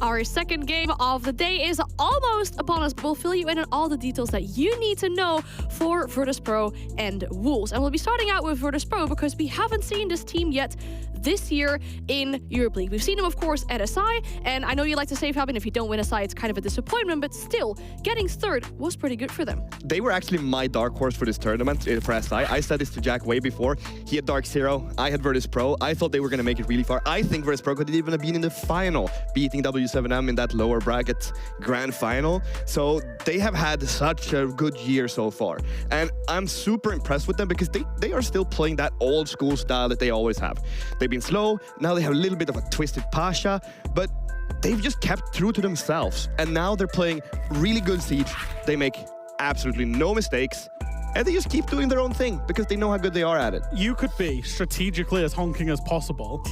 Our second game of the day is almost upon us, but we'll fill you in on all the details that you need to know for Virtus.Pro and Wolves. And we'll be starting out with Virtus.Pro because we haven't seen this team yet this year in Europe League. We've seen them, of course, at SI, and I know you like to say, Fabian, if you don't win SI, it's kind of a disappointment, but still, getting third was pretty good for them. They were actually my dark horse for this tournament for SI. I said this to Jack way before. He had Dark Zero, I had Virtus.Pro. I thought they were going to make it really far. I think Virtus.Pro could even have been in the final, beating W7M in that lower bracket grand final. So they have had such a good year so far. And I'm super impressed with them because they are still playing that old school style that they always have. They've been slow, now they have a little bit of a twisted Pasha, but they've just kept true to themselves. And now they're playing really good Siege. They make absolutely no mistakes. And they just keep doing their own thing because they know how good they are at it. You could be strategically as honking as possible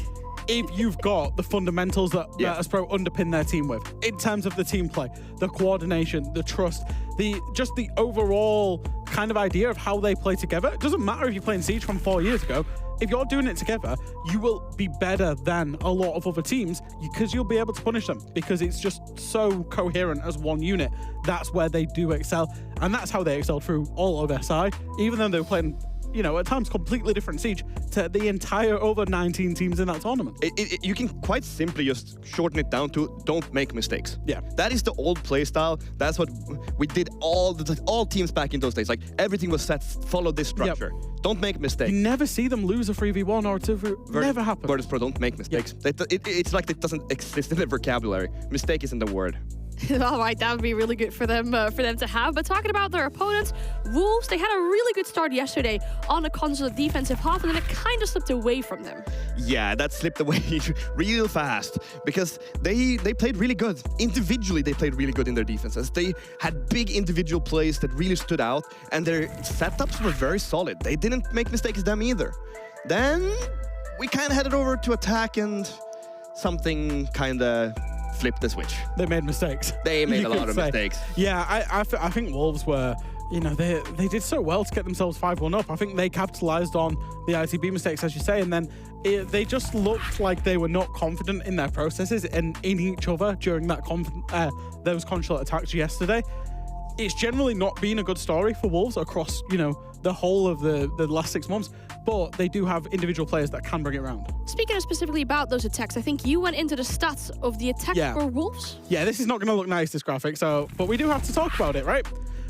if you've got the fundamentals that Virtus.Pro underpin their team with, in terms of the team play, the coordination, the trust, just the overall kind of idea of how they play together. It doesn't matter if you're playing Siege from 4 years ago. If you're doing it together, you will be better than a lot of other teams because you'll be able to punish them because it's just so coherent as one unit. That's where they do excel, and that's how they excelled through all of SI, even though they were playing, you know, at times completely different Siege to the entire over 19 teams in that tournament. You can quite simply just shorten it down to don't make mistakes. Yeah. That is the old play style. That's what we did all teams back in those days. Like everything was set, follow this structure. Yep. Don't make mistakes. You never see them lose a 3v1 or a 2v1. Never happens. Virtus.Pro don't make mistakes. Yeah. It's like it doesn't exist in their vocabulary. Mistake isn't the word. All right, that would be really good for them to have. But talking about their opponents, Wolves, they had a really good start yesterday on the console defensive half, and then it kind of slipped away from them. Yeah, that slipped away real fast because they played really good. Individually, they played really good in their defenses. They had big individual plays that really stood out, and their setups were very solid. They didn't make mistakes them either. Then we kind of headed over to attack, and something kind of flipped the switch. They made mistakes. They made a lot of mistakes. Yeah, I think Wolves were, you know, they did so well to get themselves 5-1 up. I think they capitalized on the ITB mistakes, as you say, and then they just looked like they were not confident in their processes and in each other during that those consulate attacks yesterday. It's generally not been a good story for Wolves across, you know, the whole of the last 6 months, but they do have individual players that can bring it around. Speaking specifically about those attacks, I think you went into the stats of the attack for Wolves. Yeah, this is not going to look nice, this graphic, but we do have to talk about it, right?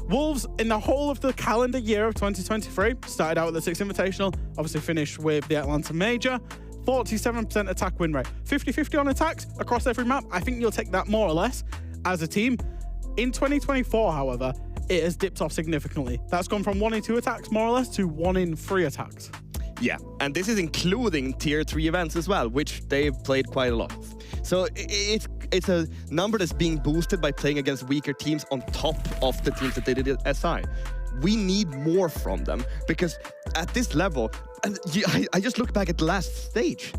Wolves, in the whole of the calendar year of 2023, started out with the 6th Invitational, obviously finished with the Atlanta Major, 47% attack win rate, 50-50 on attacks across every map. I think you'll take that more or less as a team. In 2024, however, it has dipped off significantly. That's gone from 1 in 2 attacks, more or less, to 1 in 3 attacks. Yeah, and this is including tier 3 events as well, which they've played quite a lot of. So it's a number that's being boosted by playing against weaker teams on top of the teams that they did at SI. We need more from them because at this level, and I just look back at the last stage.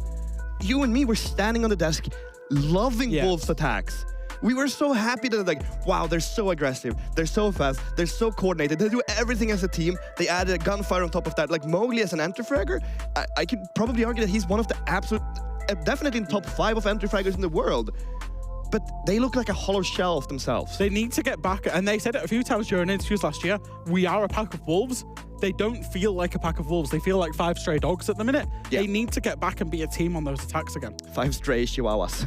You and me were standing on the desk, loving Wolves' attacks. We were so happy that, like, wow, they're so aggressive, they're so fast, they're so coordinated, they do everything as a team. They added a gunfire on top of that. Like Mowgli as an entry fragger, I could probably argue that he's one of the absolute, definitely in top 5 of entry fraggers in the world. But they look like a hollow shell of themselves. They need to get back, and they said it a few times during interviews last year, we are a pack of wolves. They don't feel like a pack of wolves. They feel like 5 stray dogs at the minute. Yeah. They need to get back and be a team on those attacks again. 5 stray chihuahuas.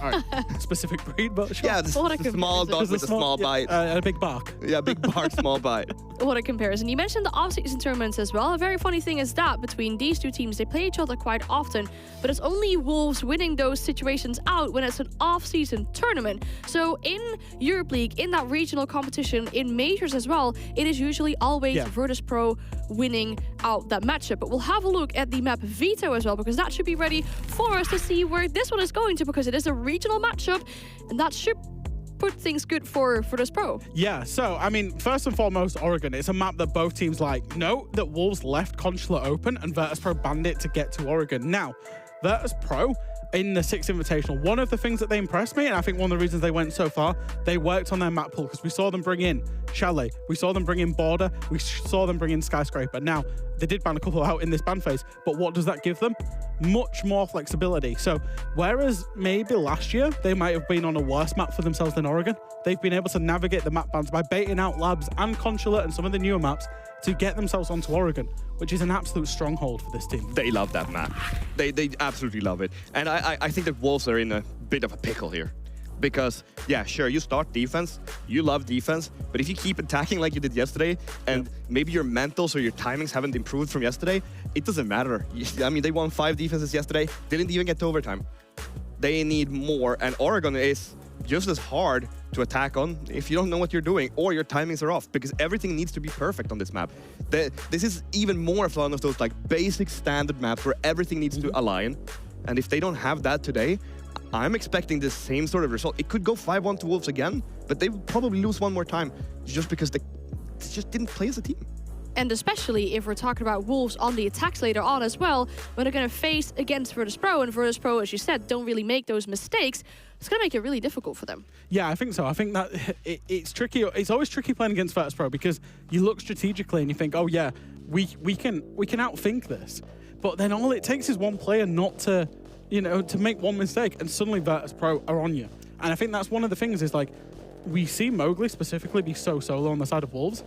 All right. Specific breed, but sure. Yeah, the small dog with a small bite. And a big bark. Yeah, big bark, small bite. What a comparison. You mentioned the off-season tournaments as well. A very funny thing is that between these two teams, they play each other quite often, but it's only Wolves winning those situations out when it's an off-season tournament. So in Europe League, in that regional competition, in majors as well, it is usually always Virtus.Pro winning out that matchup. But we'll have a look at the map Veto as well, because that should be ready for us to see where this one is going to, because it is a regional matchup, and that should put things good for Virtus.Pro. Yeah, so, I mean, first and foremost, Oregon. It's a map that both teams like. Note that Wolves left Consular open and Virtus.Pro banned it to get to Oregon. Now, Virtus.Pro in the 6th Invitational, one of the things that they impressed me, and I think one of the reasons they went so far, they worked on their map pool, because we saw them bring in Chalet, we saw them bring in Border, we saw them bring in Skyscraper. Now, they did ban a couple out in this ban phase, but what does that give them? much more flexibility. So whereas maybe last year they might have been on a worse map for themselves than Oregon, they've been able to navigate the map bans by baiting out Labs and Consulate and some of the newer maps to get themselves onto Oregon, which is an absolute stronghold for this team. They love that map. They absolutely love it. And I think that Wolves are in a bit of a pickle here. Because, yeah, sure, you start defense, you love defense, but if you keep attacking like you did yesterday, and maybe your mentals or your timings haven't improved from yesterday, it doesn't matter. I mean, they won 5 defenses yesterday, didn't even get to overtime. They need more, and Oregon is just as hard to attack on if you don't know what you're doing or your timings are off, because everything needs to be perfect on this map. This is even more of one of those like basic standard maps where everything needs to align, and if they don't have that today, I'm expecting the same sort of result. It could go 5-1 to Wolves again, but they would probably lose one more time just because they just didn't play as a team. And especially if we're talking about Wolves on the attacks later on as well, when they're going to face against Virtus.Pro, and Virtus.Pro, as you said, don't really make those mistakes, it's going to make it really difficult for them. Yeah, I think so. I think that it's tricky. It's always tricky playing against Virtus.Pro because you look strategically and you think, oh yeah, we can outthink this. But then all it takes is one player not to, to make one mistake, and suddenly Virtus.Pro are on you. And I think that's one of the things is like, we see Mowgli specifically be so solo on the side of Wolves.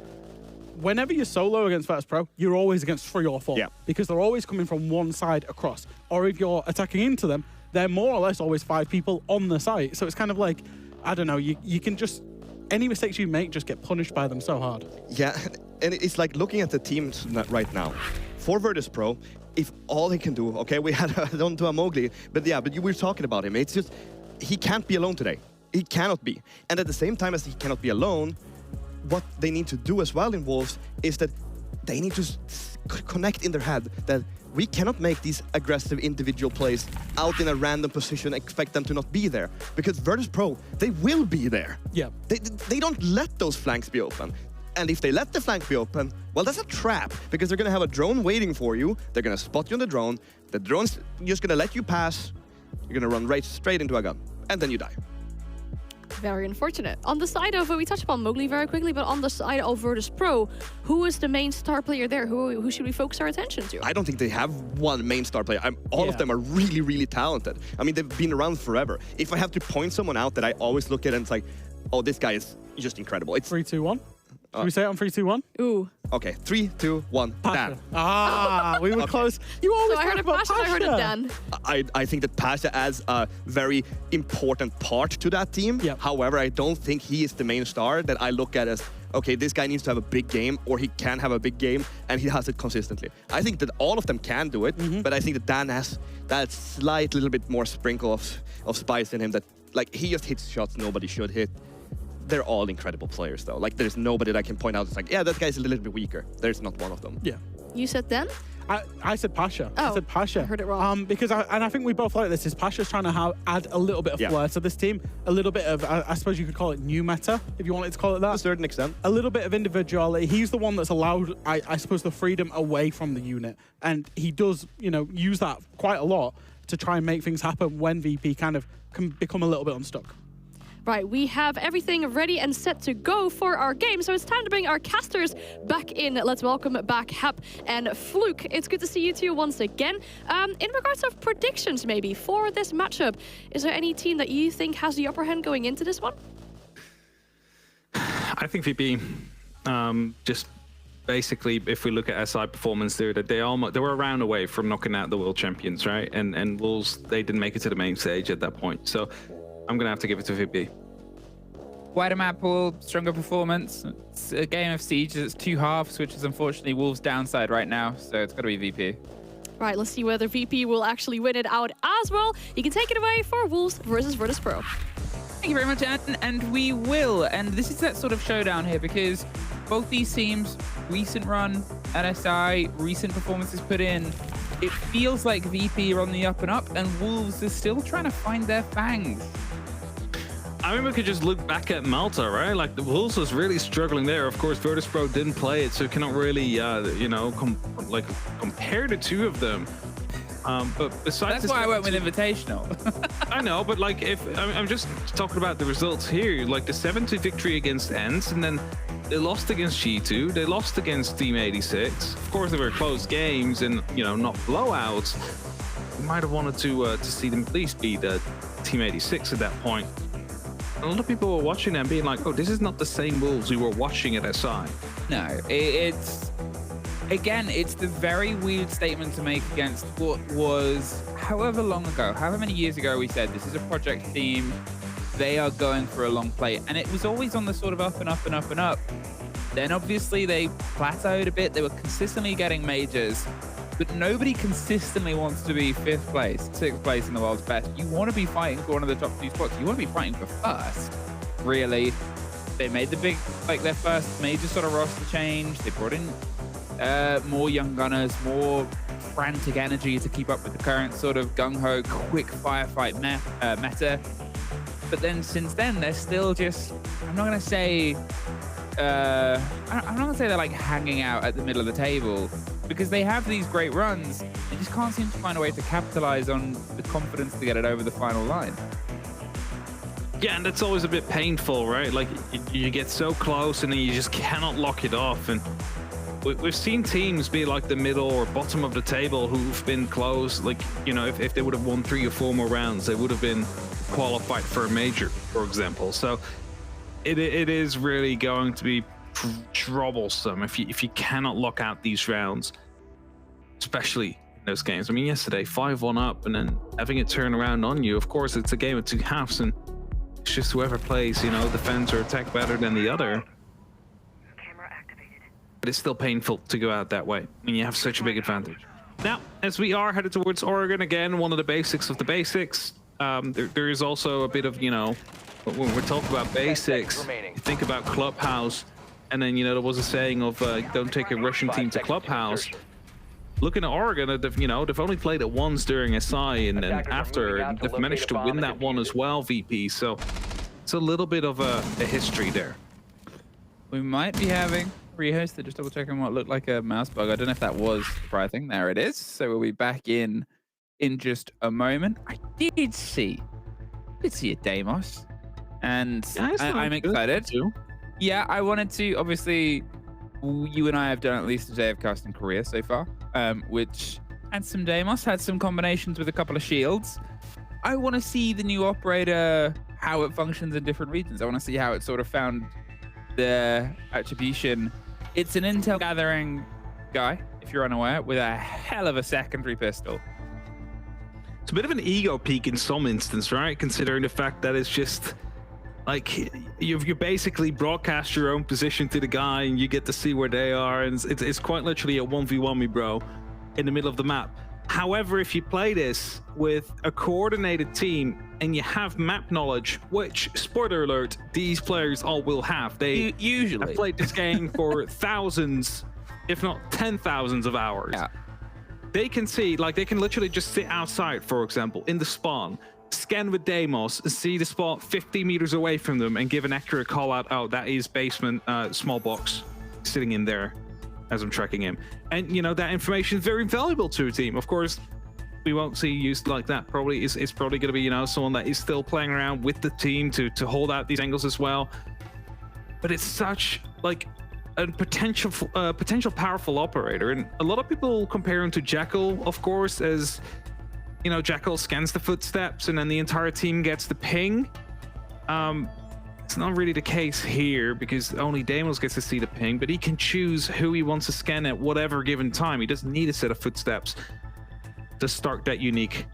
Whenever you're solo against Virtus.Pro, you're always against 3 or 4. Yeah. Because they're always coming from one side across. Or if you're attacking into them, they're more or less always 5 people on the site. So it's kind of like, I don't know, you can just, any mistakes you make just get punished by them so hard. Yeah, and it's like looking at the teams right now. For Virtus.Pro, if all he can do, okay, we had on to a Mowgli, but yeah, but you were talking about him. It's just, he can't be alone today. He cannot be. And at the same time as he cannot be alone, what they need to do as well in Wolves is that they need to connect in their head that we cannot make these aggressive individual plays out in a random position and expect them to not be there. Because Virtus.Pro, they will be there. Yeah. They don't let those flanks be open. And if they let the flank be open, well, that's a trap, because they're going to have a drone waiting for you. They're going to spot you on the drone. The drone's just going to let you pass. You're going to run right straight into a gun, and then you die. Very unfortunate. On the side of, we touched upon Mowgli very quickly, but on the side of Virtus.Pro, who is the main star player there? Who should we focus our attention to? I don't think they have one main star player. All of them are really, really talented. I mean, they've been around forever. If I have to point someone out that I always look at and it's like, oh, this guy is just incredible. It's 3, 2, 1. Can we say it on 3, 2, 1? Ooh. Okay, 3, 2, 1, Pasha. Dan. Ah, we were close. You always So I heard talk about Pasha, I heard it Dan. I think that Pasha adds a very important part to that team. Yep. However, I don't think he is the main star that I look at as, okay, this guy needs to have a big game, or he can have a big game, and he has it consistently. I think that all of them can do it, but I think that Dan has that slight little bit more sprinkle of spice in him that, like, he just hits shots nobody should hit. They're all incredible players, though. Like, there's nobody that I can point out that's like, yeah, that guy's a little bit weaker. There's not one of them. Yeah. You said Dan? I said Pasha. Oh, I said Pasha. I heard it wrong. Because I think we both like this. Is Pasha's trying to add a little bit of flair to this team, a little bit of, I suppose you could call it new meta, if you wanted to call it that. To a certain extent. A little bit of individuality. He's the one that's allowed, I suppose, the freedom away from the unit, and he does, use that quite a lot to try and make things happen when VP kind of can become a little bit unstuck. Right, we have everything ready and set to go for our game, so it's time to bring our casters back in. Let's welcome back Hap and Fluke. It's good to see you two once again. In regards of predictions, maybe, for this matchup, is there any team that you think has the upper hand going into this one? I think VP, just basically, if we look at SI performance, they were a round away from knocking out the world champions, right? And Wolves, they didn't make it to the main stage at that point. So I'm going to have to give it to VP. Wider map pool, stronger performance. It's a game of Siege. It's 2 halves, which is unfortunately Wolves' downside right now. So it's got to be VP. Right, let's see whether VP will actually win it out as well. You can take it away for Wolves versus Virtus.Pro. Thank you very much, Anne. And we will. And this is that sort of showdown here because both these teams, recent run, NSI, recent performances put in, it feels like VP are on the up and up, and Wolves are still trying to find their fangs. I mean, we could just look back at Malta, right? Like, the Wolves was really struggling there. Of course, Virtus.Pro didn't play it, so you cannot really, compare the two of them. But besides, that's why I went with Invitational. I know, but like, I'm just talking about the results here, like the 7-2 victory against ENCE, and then they lost against G2, they lost against Team 86. Of course, they were close games and, not blowouts. we might have wanted to see them at least beat Team 86 at that point. A lot of people were watching them being like, oh, this is not the same Wolves we were watching at SI. No, it's the very weird statement to make against what was however long ago, however many years ago we said this is a project team, they are going for a long play, and it was always on the sort of up and up and up and up. Then obviously they plateaued a bit, they were consistently getting majors, but nobody consistently wants to be 5th place, 6th place in the world's best. You want to be fighting for one of the top 2 spots. You want to be fighting for first, really. They made the big, like their first major sort of roster change. They brought in more young gunners, more frantic energy to keep up with the current sort of gung-ho, quick firefight meta. But then since then, they're still just, I'm not going to say they're like hanging out at the middle of the table, because they have these great runs. They just can't seem to find a way to capitalize on the confidence to get it over the final line. Yeah, and that's always a bit painful, right? Like you get so close and then you just cannot lock it off. And we've seen teams be like the middle or bottom of the table who've been close. Like, you know, if they would have won 3 or 4 more rounds, they would have been qualified for a major, for example. So it is really going to be troublesome if you cannot lock out these rounds, especially in those games. I mean, yesterday 5-1 up and then having it turn around on you. Of course, it's a game of 2 halves, and it's just whoever plays, you know, defense or attack better than the other. But it's still painful to go out that way when you have such a big advantage. Now, as we are headed towards Oregon again, one of the basics of the basics, there is also a bit of, you know, when we're talking about basics, you think about Clubhouse, and then, you know, there was a saying of don't take a Russian team to Clubhouse. Looking at Oregon, they've only played it once during SI, and then after they've managed to win that one as well, VP. So it's a little bit of a history there. We might be having rehosted, just double checking what looked like a mouse bug. I don't know if that was surprising. There it is. So we'll be back in just a moment. I did see a Deimos, and Yeah, I'm excited. Too. Yeah, I wanted to. Obviously, you and I have done at least a day of casting Korea so far, which had some Deimos, had some combinations with a couple of shields. I want to see the new operator, how it functions in different regions. I want to see how it sort of found the attribution. It's an intel gathering guy, if you're unaware, with a hell of a secondary pistol. It's a bit of an ego peak in some instance, right? Considering the fact that it's just like you basically broadcast your own position to the guy and you get to see where they are, and it's quite literally a 1v1 me bro in the middle of the map. However, if you play this with a coordinated team and you have map knowledge, which, spoiler alert, these players all will have. They usually have played this game for thousands, if not 10,000s of hours. Yeah. They can see, like, they can literally just sit outside, for example, in the spawn, scan with Deimos, see the spot 50 meters away from them, and give an accurate call out. Oh, that is basement, small box sitting in there as I'm tracking him. And, you know, that information is very valuable to a team. Of course, we won't see used like that. Probably it's probably going to be, you know, someone that is still playing around with the team to hold out these angles as well. But it's such like a potential powerful operator, and a lot of people compare him to Jackal, of course, as, you know, Jackal scans the footsteps and then the entire team gets the ping. It's not really the case here because only Deimos gets to see the ping, but he can choose who he wants to scan at whatever given time. He doesn't need a set of footsteps to start that unique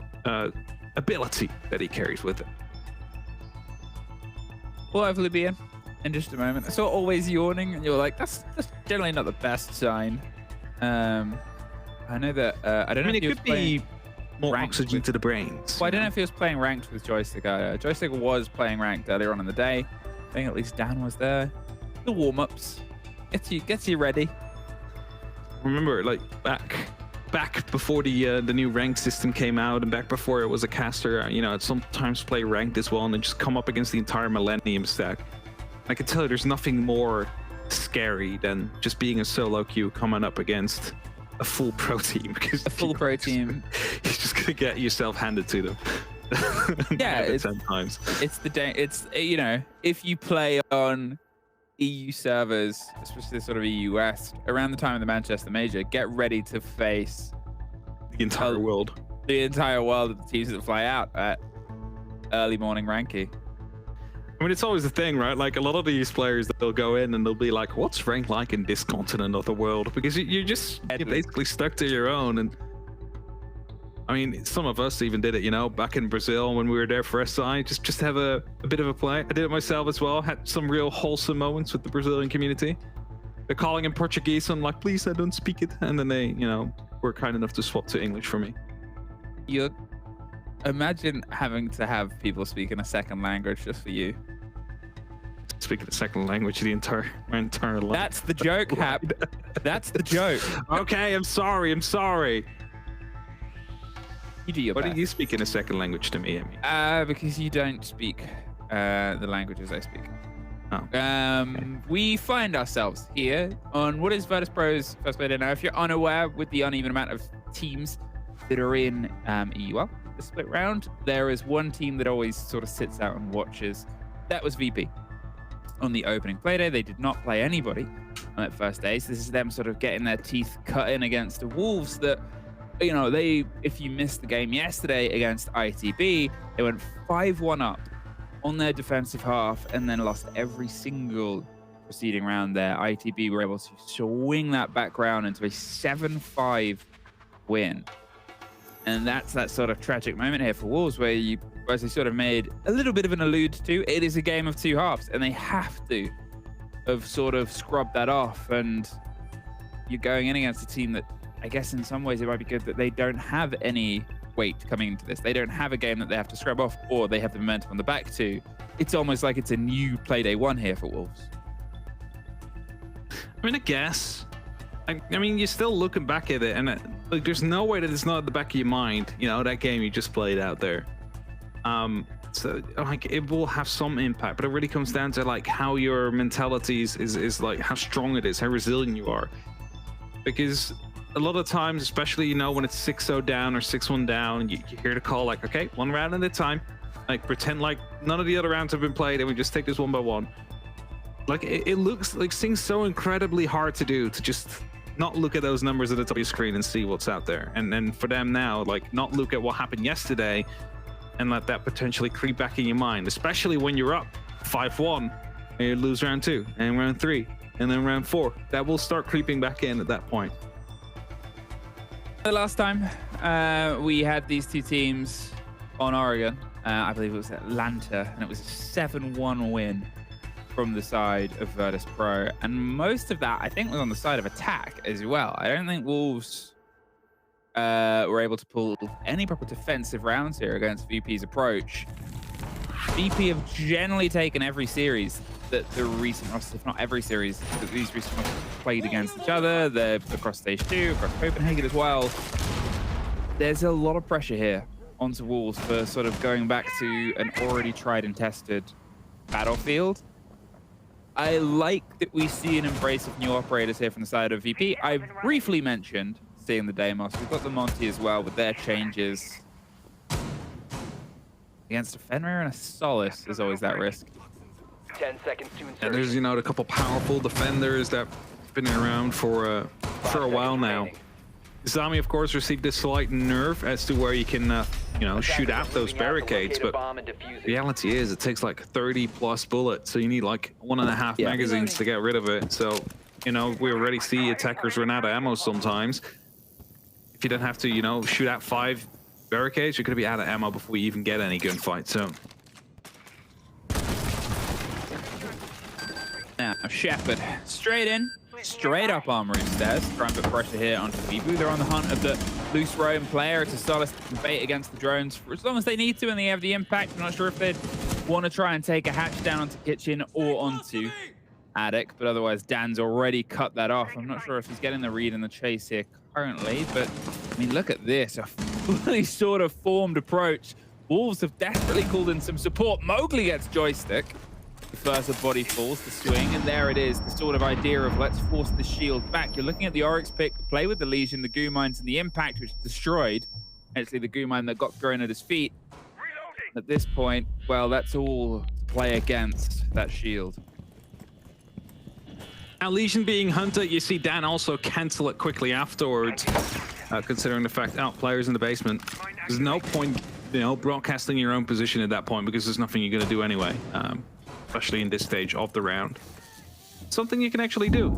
ability that he carries with it. We'll hopefully be in just a moment. I saw always yawning, and you're like, that's generally not the best sign. I know that I don't know. I mean, if it could be more oxygen to the brains. Well, I don't know if he was playing ranked with Joystick. Joystick was playing ranked earlier on in the day. I think at least Dan was there. The warm-ups gets you ready. Remember, like back before the new rank system came out, and back before it was a caster, you know, I'd sometimes play ranked as well, and then just come up against the entire Millennium stack. I can tell you, there's nothing more scary than just being a solo queue coming up against a full pro team, because a full pro team, you're just gonna get yourself handed to them. Yeah, sometimes it's you know, if you play on EU servers, especially sort of EU West, around the time of the Manchester Major, get ready to face the entire world. the entire world of the teams that fly out at early morning ranking. I mean, it's always the thing, right? Like a lot of these players, they'll go in and they'll be like, what's rank like in this continent of the world? Because you're basically stuck to your own. And I mean, some of us even did it, you know, back in Brazil when we were there for SI, just have a bit of a play. I did it myself as well. Had some real wholesome moments with the Brazilian community. They're calling in Portuguese, so I'm like, please, I don't speak it. And then they, you know, were kind enough to swap to English for me. You imagine having to have people speaking a second language just for you. Speaking the second language my entire life. That's the joke, Hap. That's the joke. Okay, I'm sorry. You do your Why best. do you speak in a second language to me, Emmy? Because you don't speak the languages I speak. Oh. We find ourselves here on what is Virtus.Pro's first beta. Now, if you're unaware with the uneven amount of teams that are in EUL, the split round, there is one team that always sort of sits out and watches. That was VP. On the opening play day, they did not play anybody on that first day. So this is them sort of getting their teeth cut in against the Wolves that, you know, if you missed the game yesterday against ITB, they went 5-1 up on their defensive half and then lost every single preceding round there. ITB were able to swing that back round into a 7-5 win. And that's that sort of tragic moment here for Wolves where as they sort of made a little bit of an allude to, it is a game of two halves and they have to have sort of scrubbed that off. And you're going in against a team that I guess in some ways it might be good that they don't have any weight coming into this. They don't have a game that they have to scrub off or they have the momentum on the back to. It's almost like it's a new play day one here for Wolves. I mean, I guess. I mean, you're still looking back at it, and like, there's no way that it's not at the back of your mind. You know, that game you just played out there. So like, it will have some impact, but it really comes down to like how your mentality is like how strong it is, how resilient you are. Because a lot of times, especially you know when it's 6-0 down or 6-1 down, you hear the call like, okay, one round at a time. Like pretend like none of the other rounds have been played, and we just take this one by one. Like it looks like seems so incredibly hard to do, to just not look at those numbers at the top of your screen and see what's out there. And then for them now, like not look at what happened yesterday and let that potentially creep back in your mind, especially when you're up 5-1 and you lose round 2 and round 3 and then round 4. That will start creeping back in at that point. The last time we had these two teams on Oregon, I believe it was Atlanta, and it was a 7-1 win from the side of Virtus.Pro, and most of that I think was on the side of attack as well. I don't think Wolves were able to pull any proper defensive rounds here against VP's approach. VP have generally taken every series that the recent rosters, if not every series, that these recent rosters played against each other. They're across stage 2, across Copenhagen as well. There's a lot of pressure here onto Wolves for sort of going back to an already tried and tested battlefield. I like that we see an embrace of new operators here from the side of VP. I briefly mentioned seeing the Deimos. We've got the Monty as well with their changes. Against a Fenrir and a Solace, there's always that risk. 10 seconds to insert. And there's, you know, a couple powerful defenders that have been around for a while now. Zami, of course, received a slight nerf as to where you can, you know, shoot out those barricades, but the reality is it takes like 30+ bullets, so you need like 1.5 magazines to get rid of it. So, you know, we already see attackers run out of ammo sometimes. If you don't have to, you know, shoot out 5 barricades, you're going to be out of ammo before you even get any gunfight. So now, Shepard straight in. Straight up armory stairs, trying to put pressure here onto Bibu. They're on the hunt of the loose roam player to Solace to bait against the drones for as long as they need to, and they have the impact. I'm not sure if they'd want to try and take a hatch down onto Kitchen or onto Attic, but otherwise Dan's already cut that off. I'm not sure if he's getting the read in the chase here currently, but I mean, look at this, a fully sort of formed approach. Wolves have desperately called in some support. Mowgli gets joystick. First, a body falls to swing, and there it is, the sort of idea of let's force the shield back. You're looking at the Oryx pick, play with the Legion, the Goo Mines, and the Impact, which destroyed, actually, the Goo Mine that got thrown at his feet. At this point, well, that's all to play against that shield. now Legion being hunted, you see Dan also cancel it quickly afterwards. considering the fact, players in the basement. There's no point, broadcasting your own position at that point because there's nothing you're going to do anyway, especially in this stage of the round. Something you can actually do.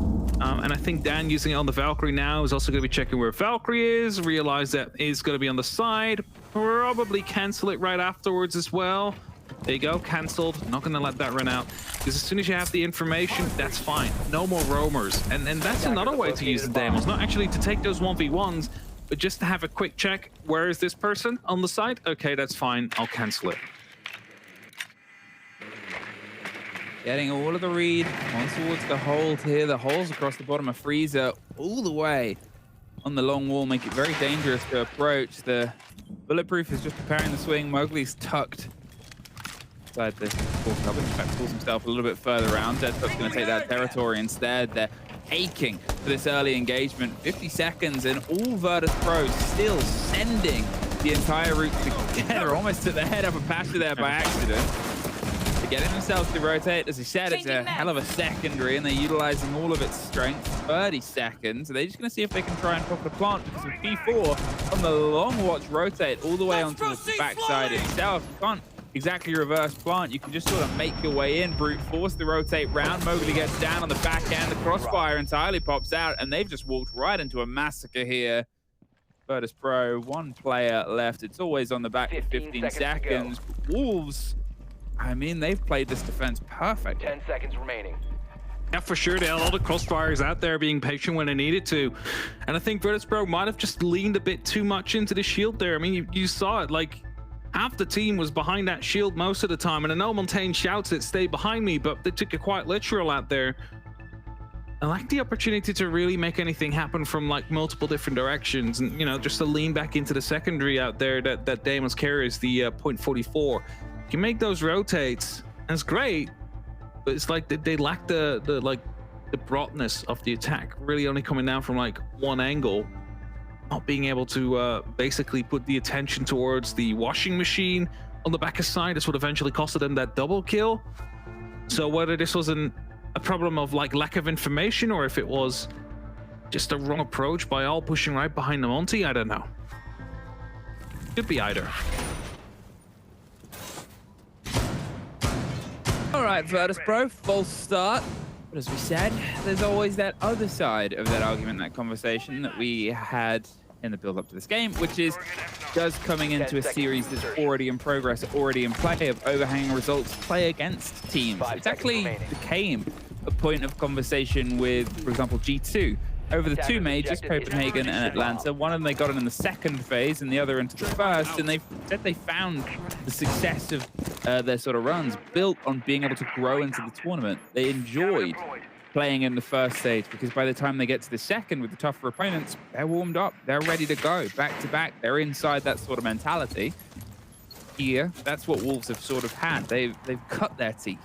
And I think Dan using it on the Valkyrie now is also going to be checking where Valkyrie is, realize that it's going to be on the side, probably cancel it right afterwards as well. There you go, cancelled. Not going to let that run out. Because as soon as you have the information, that's fine. No more roamers. And that's another way to use the demos. Not actually to take those 1v1s, but just to have a quick check. Where is this person on the side? Okay, that's fine. I'll cancel it. Getting all of the read on towards the hold here. The holes across the bottom of Freezer all the way on the long wall make it very dangerous to approach. The Bulletproof is just preparing the swing. Mowgli's tucked inside the full cover. In fact, pulls himself a little bit further around. Deadpup's going to take that territory instead. They're aching for this early engagement. 50 seconds and all Virtus.Pro still sending the entire route together. Almost to the head of a pasture there by accident. Getting themselves to rotate. As I said, it's a hell of a secondary, and they're utilizing all of its strength. 30 seconds. They're just going to see if they can try and pop the plant, because with P4 on the long watch rotate all the way onto the backside itself. You can't exactly reverse plant. You can just sort of make your way in, brute force the rotate round. Mowgli gets down on the back end. The crossfire entirely pops out, and they've just walked right into a massacre here. Virtus.Pro, one player left. It's always on the back for 15 seconds. Wolves, I mean, they've played this defense perfect. 10 seconds remaining. Yeah, for sure. There are a lot of crossfires out there being patient when they needed to. And I think Virtus.Pro might have just leaned a bit too much into the shield there. I mean, you saw it, like, half the team was behind that shield most of the time. And I know Montaigne shouts it, stay behind me, but they took it quite literal out there. I like the opportunity to really make anything happen from, like, multiple different directions. And, just to lean back into the secondary out there that Deimos carries, the .44. You can make those rotates, and it's great, but it's like they lack the broadness of the attack, really only coming down from like one angle, not being able to basically put the attention towards the washing machine on the back side. That's what eventually costed them that double kill. So whether this was a problem of like lack of information, or if it was just a wrong approach by all pushing right behind the Monty, I don't know. Could be either. All right, Virtus.Pro, false start. But as we said, there's always that other side of that argument, that conversation that we had in the build-up to this game, which is, does coming into a series that's already in progress, already in play, of overhanging results, play against teams? It actually became a point of conversation with, for example, G2. Over the two majors, Copenhagen and Atlanta, one of them they got in the second phase and the other into the first, and they said they found the success of their sort of runs built on being able to grow into the tournament. They enjoyed playing in the first stage, because by the time they get to the second with the tougher opponents, they're warmed up, they're ready to go, back to back, they're inside that sort of mentality. Here, that's what Wolves have sort of had. They've cut their teeth,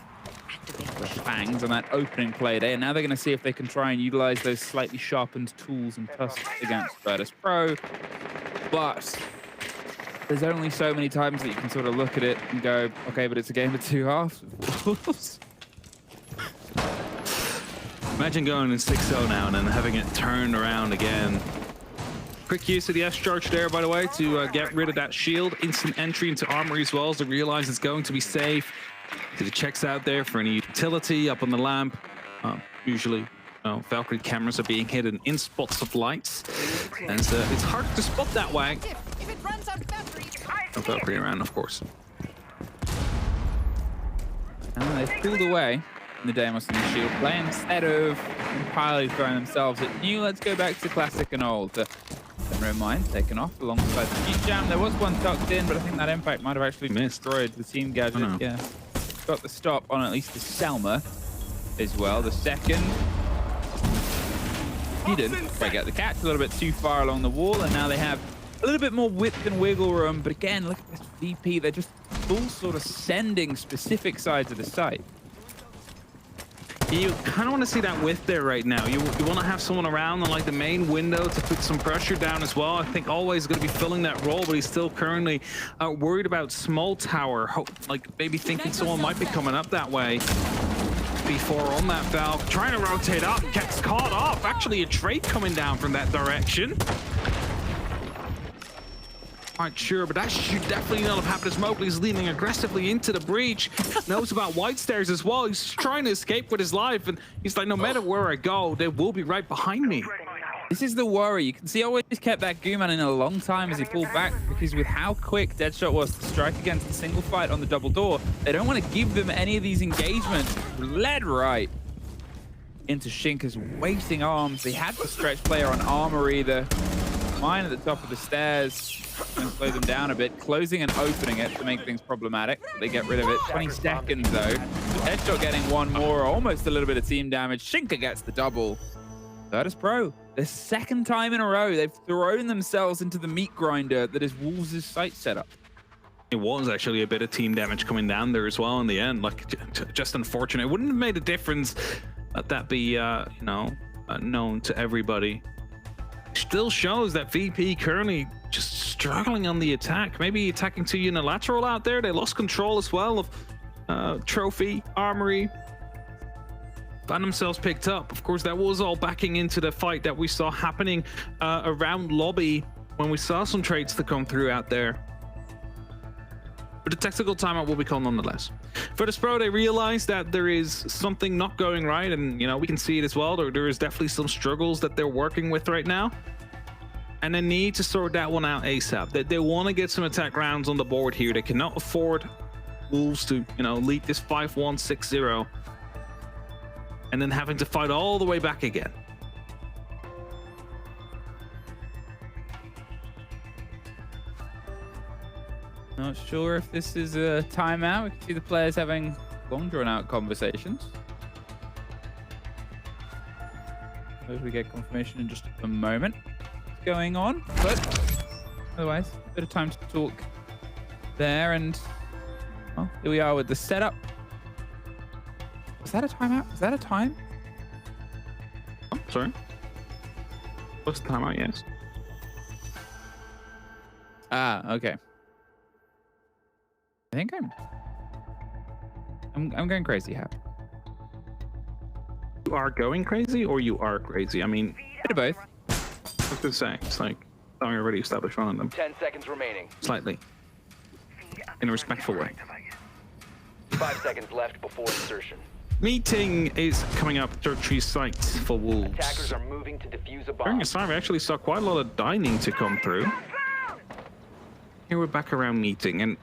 the fangs on that opening play day, and now they're going to see if they can try and utilize those slightly sharpened tools and tusks against Virtus.Pro. But there's only so many times that you can sort of look at it and go, okay, but it's a game of two halves. Imagine going in 6-0 now and then having it turned around again. Quick use of the S-Charge there, by the way, to get rid of that shield. Instant entry into Armory as well, as they realize it's going to be safe. So the checks out there for any utility up on the lamp. Usually, Valkyrie cameras are being hidden in spots of lights, and it's hard to spot that way. No Valkyrie around, of course. And they've pulled away in the Deimos and the shield play instead of entirely throwing themselves at new. Let's go back to classic and old. Never mind, taken off alongside the Heat Jam. There was one tucked in, but I think that impact might have actually destroyed the team gadget. Yeah, got the stop on at least the Selma as well. The second, he didn't quite get the catch, a little bit too far along the wall, and now they have a little bit more width and wiggle room. But again, look at this VP. They're just full sort of sending specific sides of the site. You kind of want to see that width there right now. You want to have someone around on like the main window to put some pressure down as well. I think Always going to be filling that role, but he's still currently worried about small tower. Like maybe thinking someone might be coming up that way. Before on that valve, trying to rotate up, gets caught off. Actually, a trade coming down from that direction. quite sure, but that should definitely not have happened as Mowgli's leaning aggressively into the breach. Knows about white stairs as well. He's trying to escape with his life, and he's like, no matter where I go, they will be right behind me. This is the worry. You can see always kept that Gooman in a long time as he pulled back, because with how quick Deadshot was to strike against the single fight on the double door, they don't want to give them any of these engagements. Led right into Shinka's waiting arms. They had the stretch player on Armory, the mine at the top of the stairs. Going to slow them down a bit, closing and opening it to make things problematic. They get rid of it. 20 seconds though. Deadshot getting one more, almost a little bit of team damage. Shinka gets the double. Virtus.Pro, the second time in a row they've thrown themselves into the meat grinder that is Wolves' site setup. It was actually a bit of team damage coming down there as well in the end. Like, just unfortunate. It wouldn't have made a difference that that be, you know, known to everybody. Still shows that VP currently just struggling on the attack. Maybe attacking too unilateral out there. They lost control as well of Trophy, Armory. Found themselves picked up. Of course, that was all backing into the fight that we saw happening around lobby when we saw some trades to come through out there. But the tactical timeout will be called nonetheless. Virtus.Pro, they realize that there is something not going right, and you know, we can see it as well. There is definitely some struggles that they're working with right now, and they need to sort that one out ASAP. They want to get some attack rounds on the board here. They cannot afford Wolves to, you know, lead this 5-1, 6-0, and then having to fight all the way back again. Not sure if this is a timeout. We can see the players having long drawn-out conversations. Hope we get confirmation in just a moment what's going on, but otherwise, a bit of time to talk there, and well, here we are with the setup. Was that a timeout? Was that a time? Oh, sorry. What's the timeout? Yes. Ah, okay. I think I'm going crazy, Hap. You are going crazy, or you are crazy? I mean, Bit of both. I was gonna say, it's like something already established one of them. 10 seconds remaining. Slightly. In a respectful way. 5 seconds left before insertion. Meeting is coming up at Tree site for Wolves. Attackers are moving to defuse a bomb. During this time, we actually saw quite a lot of dining to come through. Here we're back around meeting, and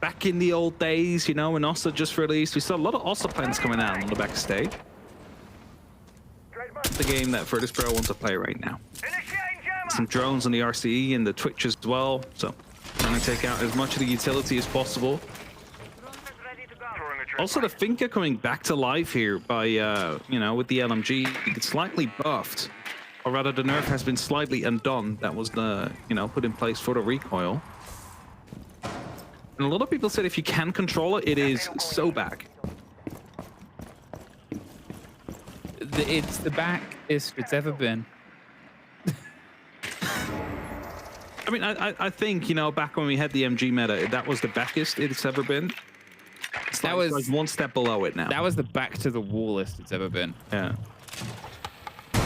back in the old days, you know, when Ossa just released, we saw a lot of Ossa plans coming out on the backstage. It's the game that Virtus.Pro wants to play right now. Some drones on the RCE and the Twitch as well, so trying to take out as much of the utility as possible. Also, the Finca coming back to life here by, you know, with the LMG. It's slightly buffed, or rather the nerf has been slightly undone. That was the, you know, put in place for the recoil. And a lot of people said if you can control it, it is so back. It's the backest it's ever been. I mean, I think, you know, back when we had the MG meta, that was the backest it's ever been. That was like one step below it now. That was the back to the wallest it's ever been. Yeah.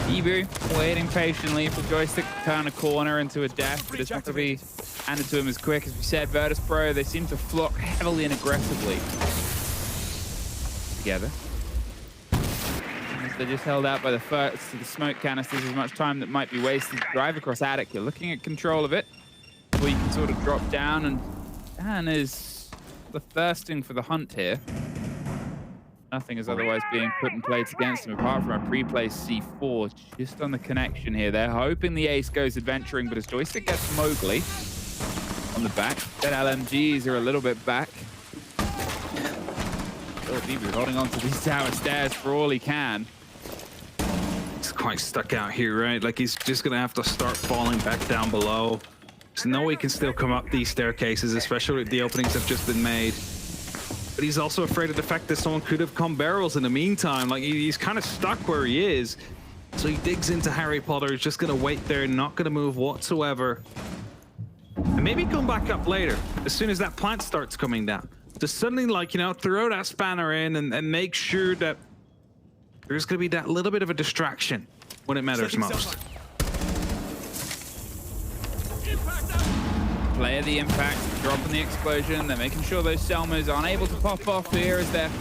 Ebu waiting patiently for Joystick to turn a corner into a death, but it's not going to be handed to him as quick. As we said, Virtus.Pro, they seem to flock heavily and aggressively together. As they're just held out by the first to the smoke canisters, as much time that might be wasted to drive across Attic. You're looking at control of it, where you can sort of drop down, and Dan is the thirsting for the hunt here. Nothing is otherwise being put in place against him apart from a pre-placed C4 just on the connection here. They're hoping the ace goes adventuring, but as Joystick gets Mowgli on the back, that LMGs are a little bit back. Ebu holding on to these tower stairs for all he can. He's quite stuck out here, right? Like he's just gonna have to start falling back down below. There's no way he can still come up these staircases, especially if the openings have just been made. But he's also afraid of the fact that someone could have come barrels in the meantime. Like he's kind of stuck where he is. So he digs into Harry Potter. He's just gonna wait there, not gonna move whatsoever. And maybe come back up later, as soon as that plant starts coming down. Just suddenly, like, you know, throw that spanner in and make sure that there's gonna be that little bit of a distraction when it matters most. Impact out. player the impact, dropping the explosion. They're making sure those Selmas aren't able to pop off here as they're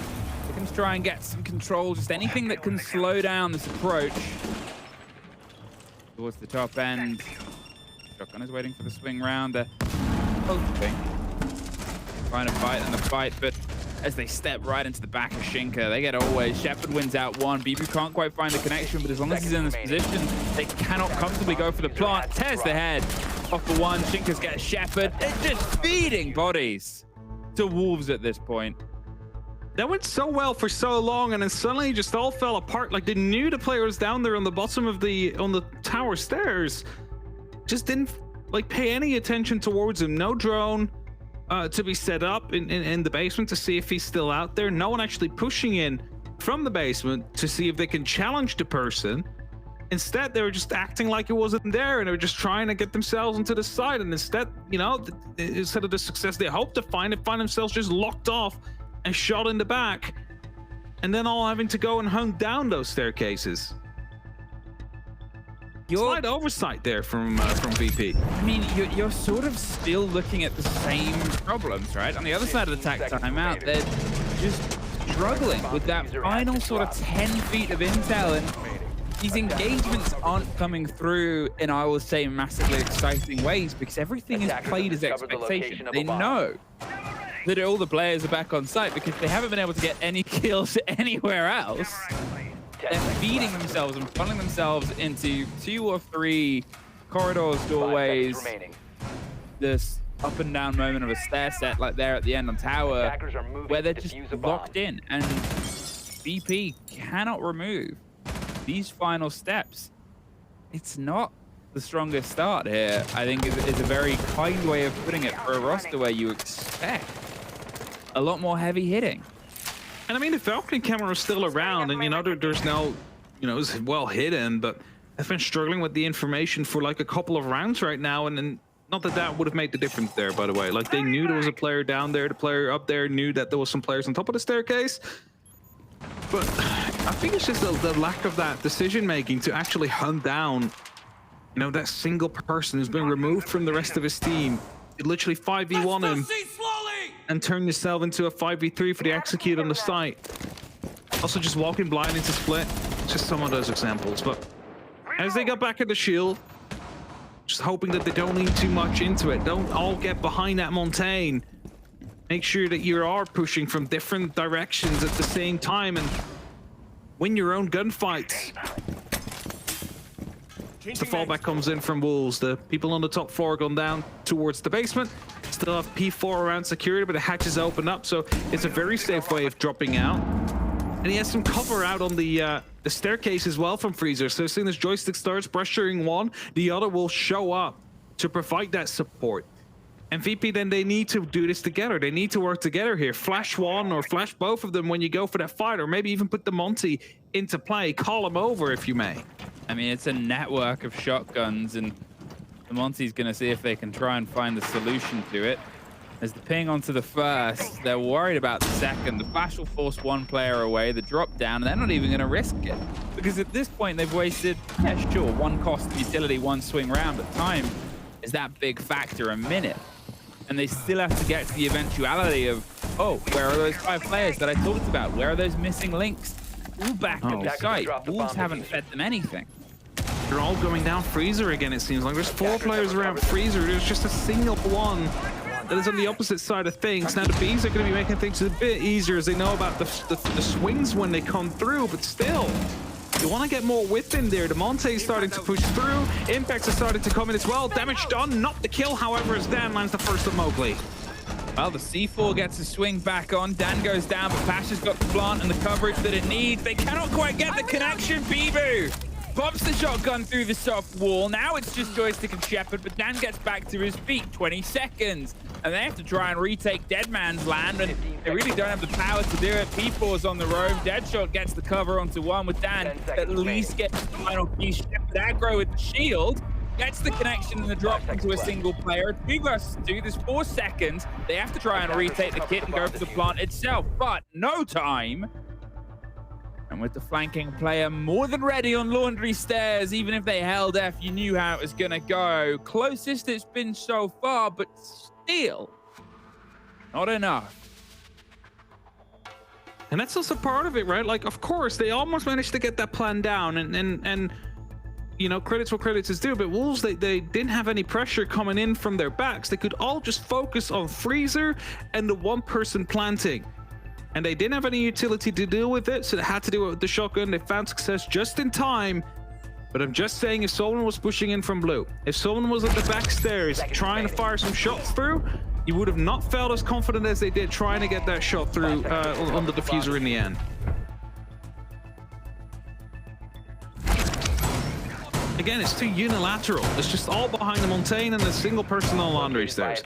looking to try and get some control. Just anything that can slow down this approach towards the top end. Shotgun is waiting for the swing round. They're hoping, trying to fight in the fight, but as they step right into the back of Shinka, they get always. Shepard wins out one. Bibu can't quite find the connection, but as long as he's in this position, they cannot comfortably go for the plant. Tears the head off the one. Shinka's get Shepard. It's just feeding bodies to Wolves at this point. That went so well for so long, and then suddenly it just all fell apart. Like they knew the player was down there on the bottom of the tower stairs. Just didn't like pay any attention towards him. No drone to be set up in the basement to see if he's still out there. No one actually pushing in from the basement to see if they can challenge the person. Instead, they were just acting like it wasn't there, and they were just trying to get themselves into the side. And instead, you know, instead of the success they hoped to find themselves just locked off and shot in the back, and then all having to go and hunt down those staircases. Slight oversight there from VP. I mean, you're sort of still looking at the same problems, right? On the other side of the tac timeout, they're just struggling with that final sort of 10 feet of intel, and these engagements aren't coming through in, I will say, massively exciting ways because everything is played as expectation. They know that all the players are back on site because they haven't been able to get any kills anywhere else. They're feeding themselves and funneling themselves into 2 or 3 corridors, doorways. This up and down moment of a stair set like there at the end on tower where they're just locked in, and VP cannot remove these final steps. It's not the strongest start here. I think is a very kind way of putting it for a roster where you expect a lot more heavy hitting. And I mean, the Falcon camera is still around, and you know, there's no, you know, it's well hidden, but they've been struggling with the information for like a couple of rounds right now, and then not that would have made the difference there, by the way. Like they knew there was a player down there, the player up there knew that there was some players on top of the staircase, but I think it's just the lack of that decision making to actually hunt down, you know, that single person who's been removed from the rest of his team. You literally 5v1 him and turn yourself into a 5v3 for the execute on the site. Also just walking blind into split. Just some of those examples. But as they got back at the shield, just hoping that they don't lean too much into it. Don't all get behind that mountain. Make sure that you are pushing from different directions at the same time and win your own gunfights. The fallback comes in from Wolves. The people on the top floor gone down towards the basement. Still have P4 around security, but the hatches open up, so it's a very safe way of dropping out. And he has some cover out on the staircase as well from Freezer. So as soon as joystick starts pressuring one, the other will show up to provide that support. And VP, then they need to do this together. They need to work together here. Flash one or flash both of them when you go for that fight, or maybe even put the Monty into play. Call him over if you may. I mean, it's a network of shotguns, and the Monty's going to see if they can try and find the solution to it. As the ping onto the first, they're worried about the second. The flash will force one player away, the drop down, and they're not even going to risk it. Because at this point, they've wasted, yeah, sure, one cost of utility, one swing round, but time is that big factor, a minute. And they still have to get to the eventuality of, oh, where are those 5 players that I talked about? Where are those missing links? All back at the site. Wolves haven't fed them anything. They're all going down Freezer again, it seems like. There's 4 players around Freezer. There's just a single one that is on the opposite side of things. Now, the Bees are going to be making things a bit easier as they know about the swings when they come through, but still, you want to get more width in there. The Monte's starting to push through. Impacts are starting to come in as well. Damage done, not the kill, however, as Dan lands the first of Mowgli. Well, the C4 gets a swing back on. Dan goes down, but Pasha's got the plant and the coverage that it needs. They cannot quite get the connection. Bibu pops the shotgun through the soft wall. Now it's just Joystick and Shepard, but Dan gets back to his feet. 20 seconds. And they have to try and retake Dead Man's land, and they really don't have the power to do it. P4's on the roam. Deadshot gets the cover onto one with Dan. At least gets the final piece. Shepard aggro with the shield. Gets the connection and the drop into a single player. 2 versus 2. There's 4 seconds. They have to try and retake the kit and go for the plant itself, but no time. And with the flanking player more than ready on Laundry Stairs, even if they held F, you knew how it was going to go. Closest it's been so far, but still not enough. And that's also part of it, right? Like, of course, they almost managed to get that plan down, and you know, credits what credits is due, but Wolves, they didn't have any pressure coming in from their backs. They could all just focus on Freezer and the one person planting. And they didn't have any utility to deal with it, so they had to do it with the shotgun. They found success just in time. But I'm just saying, if someone was pushing in from blue, if someone was at the back stairs trying to fire some shots through, you would have not felt as confident as they did trying to get that shot through on the diffuser in the end. Again, it's too unilateral. It's just all behind the Montaigne and a single person on Laundry Stairs.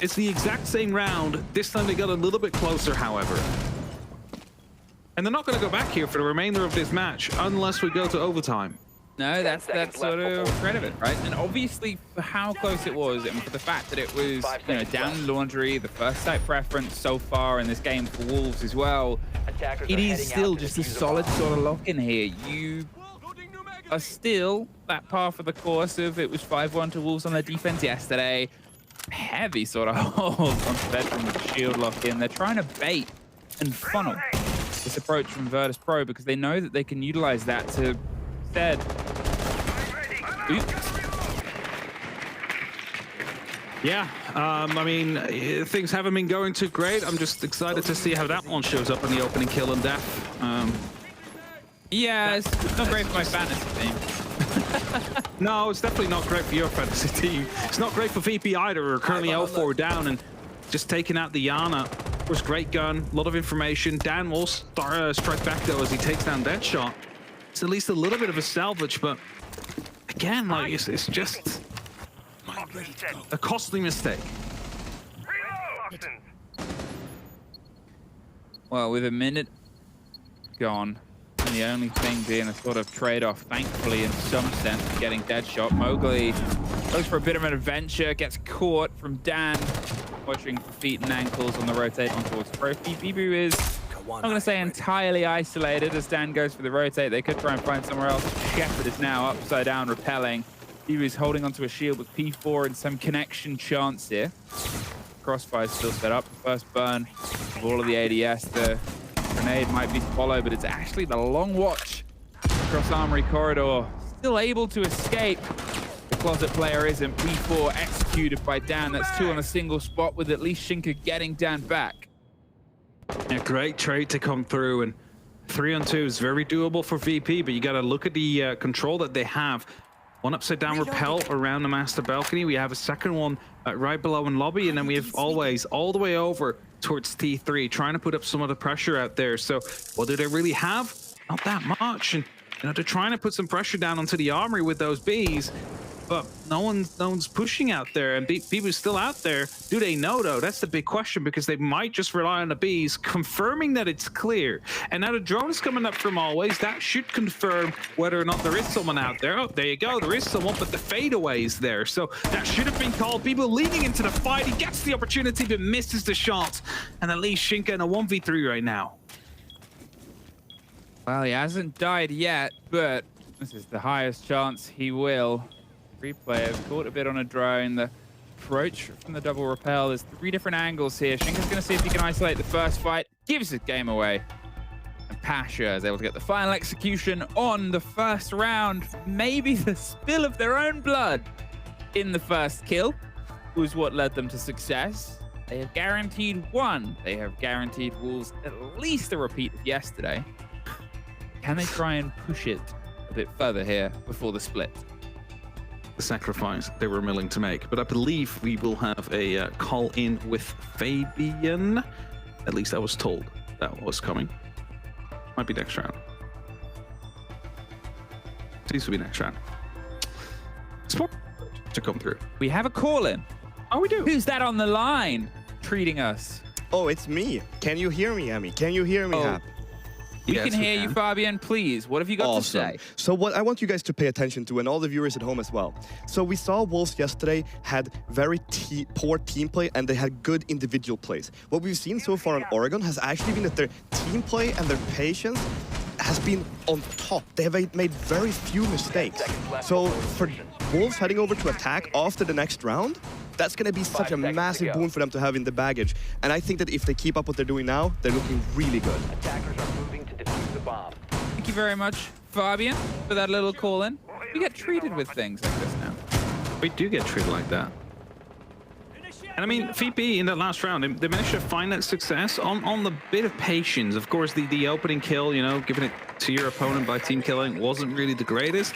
It's the exact same round. This time they got a little bit closer, however. And they're not going to go back here for the remainder of this match unless we go to overtime. No, that's sort of part of it, right? And obviously, for how close it was, and for the fact that it was, you know, down Laundry, the first site preference so far in this game for Wolves as well, it is still just a solid sort of lock-in here. You are still that par for the course of it was 5-1 to Wolves on their defense yesterday. Heavy sort of hold on Bedroom with the shield lock-in. They're trying to bait and funnel this approach from Virtus.Pro because they know that they can utilize that to instead. Yeah, I mean, things haven't been going too great. I'm just excited to see how that one shows up in the opening kill and death. Yeah, it's not great for my fantasy team. No, it's definitely not great for your fantasy team. It's not great for VP either. We're currently 0-4 down and just taking out the Yana. Of course, great gun, a lot of information. Dan will strike back though as he takes down Deadshot. It's at least a little bit of a salvage, but again, like it's just a costly mistake. Well, with a minute gone, and the only thing being a sort of trade-off, thankfully, in some sense, getting Deadshot. Mowgli goes for a bit of an adventure, gets caught from Dan, watching for feet and ankles on the rotate on towards Pro. Bibu is, I'm not going to say entirely isolated as Dan goes for the rotate. They could try and find somewhere else. Shepard is now upside down, repelling. Bibu is holding onto a shield with P4 and some connection chance here. Crossfire's still set up. First burn of all of the ADS. The grenade might be followed, but it's actually the long watch across Armory Corridor. Still able to escape. The closet player isn't. P4 executed by Dan. That's 2 on a single spot with at least Shinka getting Dan back. A great trade to come through, and 3-on-2 is very doable for VP, but you got to look at the control that they have. One upside down rappel around the master balcony. We have a second one right below in lobby, and then we have always all the way over towards T3, trying to put up some of the pressure out there. So what do they really have? Not that much. And you know, they're trying to put some pressure down onto the armory with those Bs, but no one's pushing out there, and people still out there. Do they know though? That's the big question, because they might just rely on the Bs confirming that it's clear. And now the drone's coming up from always. That should confirm whether or not there is someone out there. Oh, there you go. There is someone, but the fadeaway is there. So that should have been called. People leaning into the fight. He gets the opportunity but misses the shot. And at least Shinka in a 1v3 right now. Well, he hasn't died yet, but this is the highest chance he will. 3 players caught a bit on a drone. The approach from the double rappel. There's 3 different angles here. Shinka's going to see if he can isolate the first fight. Gives the game away. And Pasha is able to get the final execution on the first round. Maybe the spill of their own blood in the first kill was what led them to success. They have guaranteed 1. They have guaranteed Wolves at least a repeat of yesterday. Can they try and push it a bit further here before the split? The sacrifice they were willing to make. But I believe we will have a call in with Fabian. At least I was told that was coming. Might be next round. Seems to be next round. Sport to come through. We have a call in. Oh, we do. Who's that on the line treating us? Oh, it's me. Can you hear me, Emmy? Can you hear me, Hap? We Yes, can we hear you, can. Fabian. Please, what have you got to say? So what I want you guys to pay attention to, and all the viewers at home as well. So we saw Wolves yesterday had very poor team play, and they had good individual plays. What we've seen so far in Oregon has actually been that their team play and their patience has been on top. They have made very few mistakes. So for Wolves heading over to attack after the next round, that's going to be such a massive boon for them to have in the baggage. And I think that if they keep up what they're doing now, they're looking really good. Attackers are moving to defuse the bomb. Thank you very much, Fabian, for that little call-in. We get treated with things like this now. We do get treated like that. And I mean, VP in that last round, they managed to find that success on the bit of patience. Of course, the opening kill, you know, giving it to your opponent by team killing wasn't really the greatest.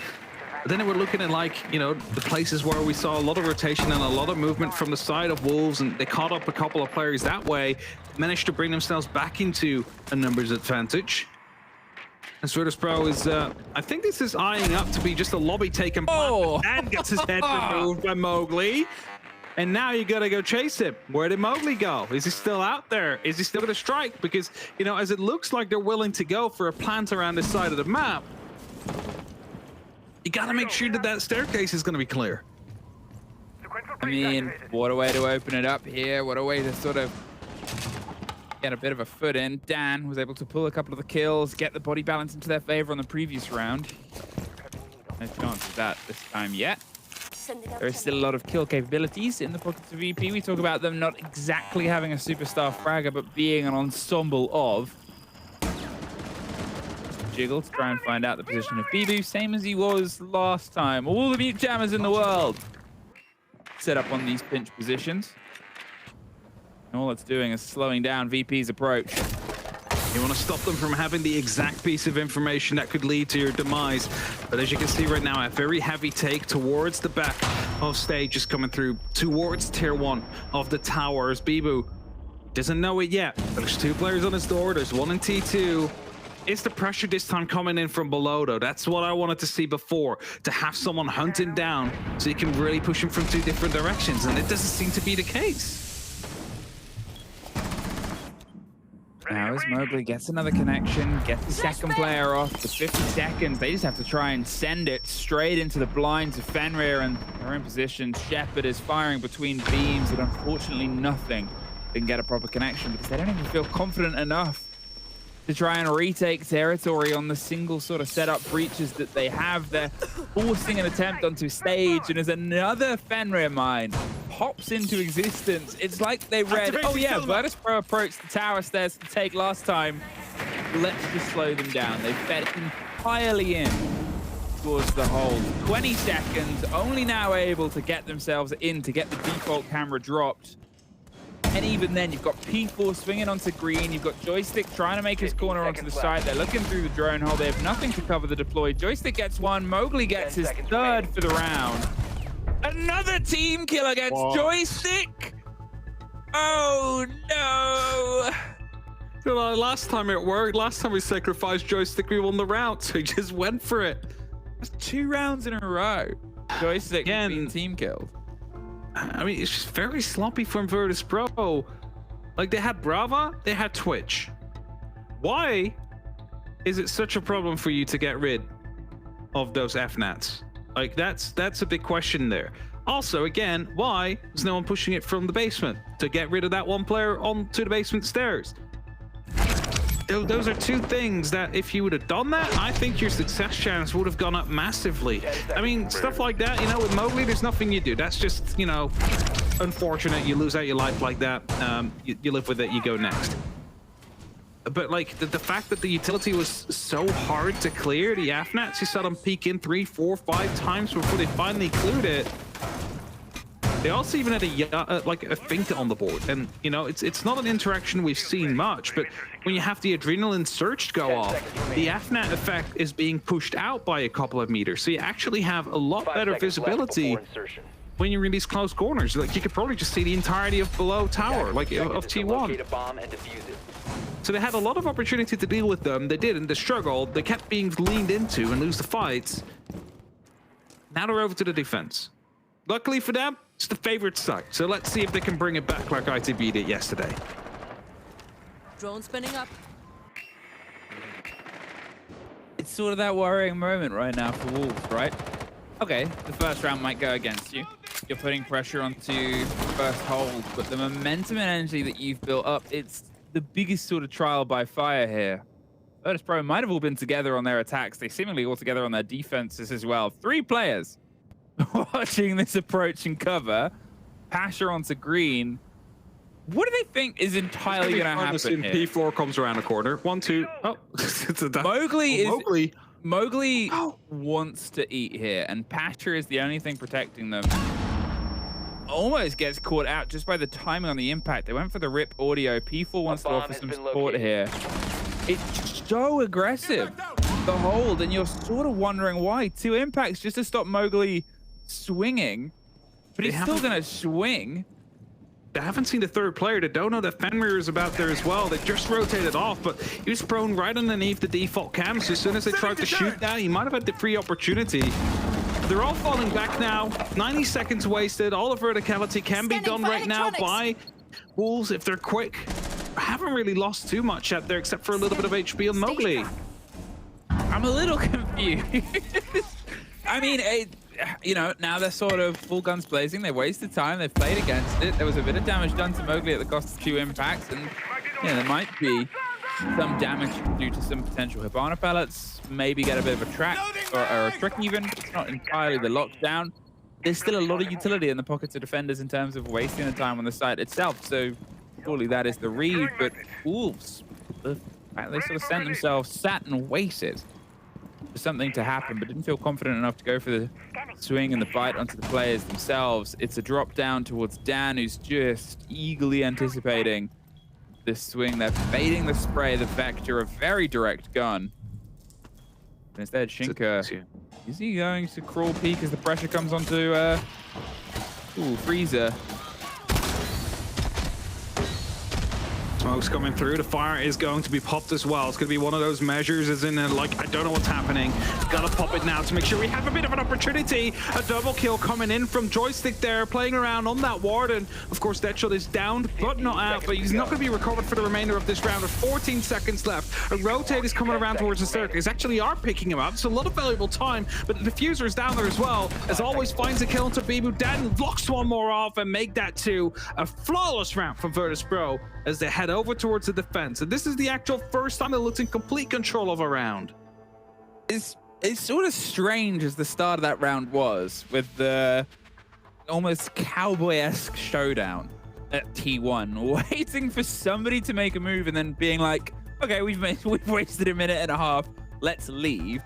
But then we're looking at, like, you know, the places where we saw a lot of rotation and a lot of movement from the side of Wolves, and they caught up a couple of players that way, managed to bring themselves back into a numbers advantage. And Virtus.Pro is, I think this is eyeing up to be just a lobby taken and gets his head removed by Mowgli. And now you gotta go chase him. Where did Mowgli go? Is he still out there? Is he still gonna strike? Because, you know, as it looks like they're willing to go for a plant around this side of the map, you gotta make sure that that staircase is gonna be clear. I mean, what a way to open it up here. What a way to sort of get a bit of a foot in. Dan was able to pull a couple of the kills, get the body balance into their favor on the previous round. No chance of that this time yet. There is still a lot of kill capabilities in the pockets of VP. We talk about them not exactly having a superstar fragger, but being an ensemble of. Jiggle to try and find out the position of Bibu, same as he was last time. All the mute jammers in the world set up on these pinch positions. And all it's doing is slowing down VP's approach. You want to stop them from having the exact piece of information that could lead to your demise. But as you can see right now, a very heavy take towards the back of stage is coming through towards tier 1 of the towers. Bibu doesn't know it yet. There's 2 players on his door. There's 1 in T2. Is the pressure this time coming in from below, though? That's what I wanted to see before, to have someone hunting down so you can really push him from 2 different directions, and it doesn't seem to be the case. Now as Mowgli gets another connection, gets the second player off, the 50 seconds, they just have to try and send it straight into the blinds of Fenrir, and they're in position. Shepard is firing between beams, but unfortunately nothing. They can get a proper connection because they don't even feel confident enough to try and retake territory on the single sort of setup breaches that they have. They're forcing an attempt onto stage, and as another Fenrir mine pops into existence, it's like they read, oh yeah, Virtus.Pro approached the tower stairs to take last time. Let's just slow them down. They fed entirely in towards the hold. 20 seconds, only now able to get themselves in to get the default camera dropped. And even then, you've got P4 swinging onto green. You've got Joystick trying to make his corner onto the side. They're looking through the drone hole. They have nothing to cover the deploy. Joystick gets 1. Mowgli gets his 3rd for the round. Another team kill against Joystick. Oh, no. You know, last time it worked. Last time we sacrificed Joystick, we won the round, so he just went for it. That's 2 rounds in a row. Joystick being team killed. I mean, it's just very sloppy from Virtus.Pro. Like, they had Brava, they had Twitch. Why is it such a problem for you to get rid of those FNATs? Like, that's a big question there. Also, again, why is no one pushing it from the basement to get rid of that 1 player onto the basement stairs? Those are 2 things that if you would have done that, I think your success chance would have gone up massively. I mean, stuff like that, you know, with Mowgli, there's nothing you do. That's just, you know, unfortunate. You lose out your life like that. You live with it, you go next. But, like, the fact that the utility was so hard to clear, the AFNATs, you saw them peek in 3, 4, 5 times before they finally cleared it. They also even had a Finka on the board, and you know it's not an interaction we've seen much, but when you have the adrenaline surge go off, the AFNAT effect is being pushed out by a couple of meters, so you actually have a lot better visibility when you're in these close corners. Like, you could probably just see the entirety of below tower, like of T1. So they had a lot of opportunity to deal with them. They didn't. They struggled. They kept being leaned into and lose the fights. Now they're over to the defense. Luckily for them, it's the favorite side. So let's see if they can bring it back like ITB did yesterday. Drone spinning up. sort of that worrying moment right now for Wolves, right? Okay, the first round might go against you. You're putting pressure onto first hold, but the momentum and energy that you've built up, it's the biggest sort of trial by fire here. Virtus.Pro might have all been together on their attacks. They seemingly all together on their defenses as well. 3 players watching this approach and cover. Pasher onto green. What do they think is entirely going to happen here? P4 comes around the corner. 1, 2. Oh, Mowgli wants to eat here, and Pasher is the only thing protecting them. Almost gets caught out just by the timing on the impact. They went for the rip audio. P4 wants to offer some support here. It's so aggressive, the hold, and you're sort of wondering why. 2 impacts just to stop Mowgli swinging, but he's still going to swing. They haven't seen the third player. They don't know that Fenrir is about there as well. They just rotated off, but he was prone right underneath the default cam. So as soon as they tried to shoot that, he might have had the free opportunity. They're all falling back now. 90 seconds wasted. All the verticality can be done right now by Wolves if they're quick. Haven't really lost too much out there except for a little bit of HP on Mowgli. I'm a little confused. I mean, you know, now they're sort of full guns blazing. They wasted time. They've played against it. There was a bit of damage done to Mowgli at the cost of 2 impacts, and yeah, there might be some damage due to some potential Hibana pellets. Maybe get a bit of a track or a trick even. It's not entirely the lockdown. There's still a lot of utility in the pockets of defenders in terms of wasting the time on the site itself. So surely that is the read. But Wolves, they sort of sat and waited for something to happen, but didn't feel confident enough to go for the swing and the fight onto the players themselves. It's a drop down towards Dan, who's just eagerly anticipating this swing. They're fading the spray, the vector, a very direct gun. And instead, Shinka, is he going to crawl peek as the pressure comes onto Freezer? Smoke's coming through. The fire is going to be popped as well. It's going to be one of those measures as in like, I don't know what's happening. Got to pop it now to make sure we have a bit of an opportunity. A double kill coming in from Joystick there, playing around on that Warden. Of course, Deadshot is down, but not out, but he's not going to be recovered for the remainder of this round with 14 seconds left. A rotate is coming around towards the circle. They actually are picking him up. It's a lot of valuable time, but the diffuser is down there as well. As always, finds a kill into Bibu. Dan locks one more off and make that 2. A flawless round from Virtus.Pro as they head over towards the defense. And this is the actual first time it looks in complete control of a round. It's sort of strange as the start of that round was, with the almost cowboy-esque showdown at T1, waiting for somebody to make a move and then being like, okay, we've wasted a minute and a half, let's leave.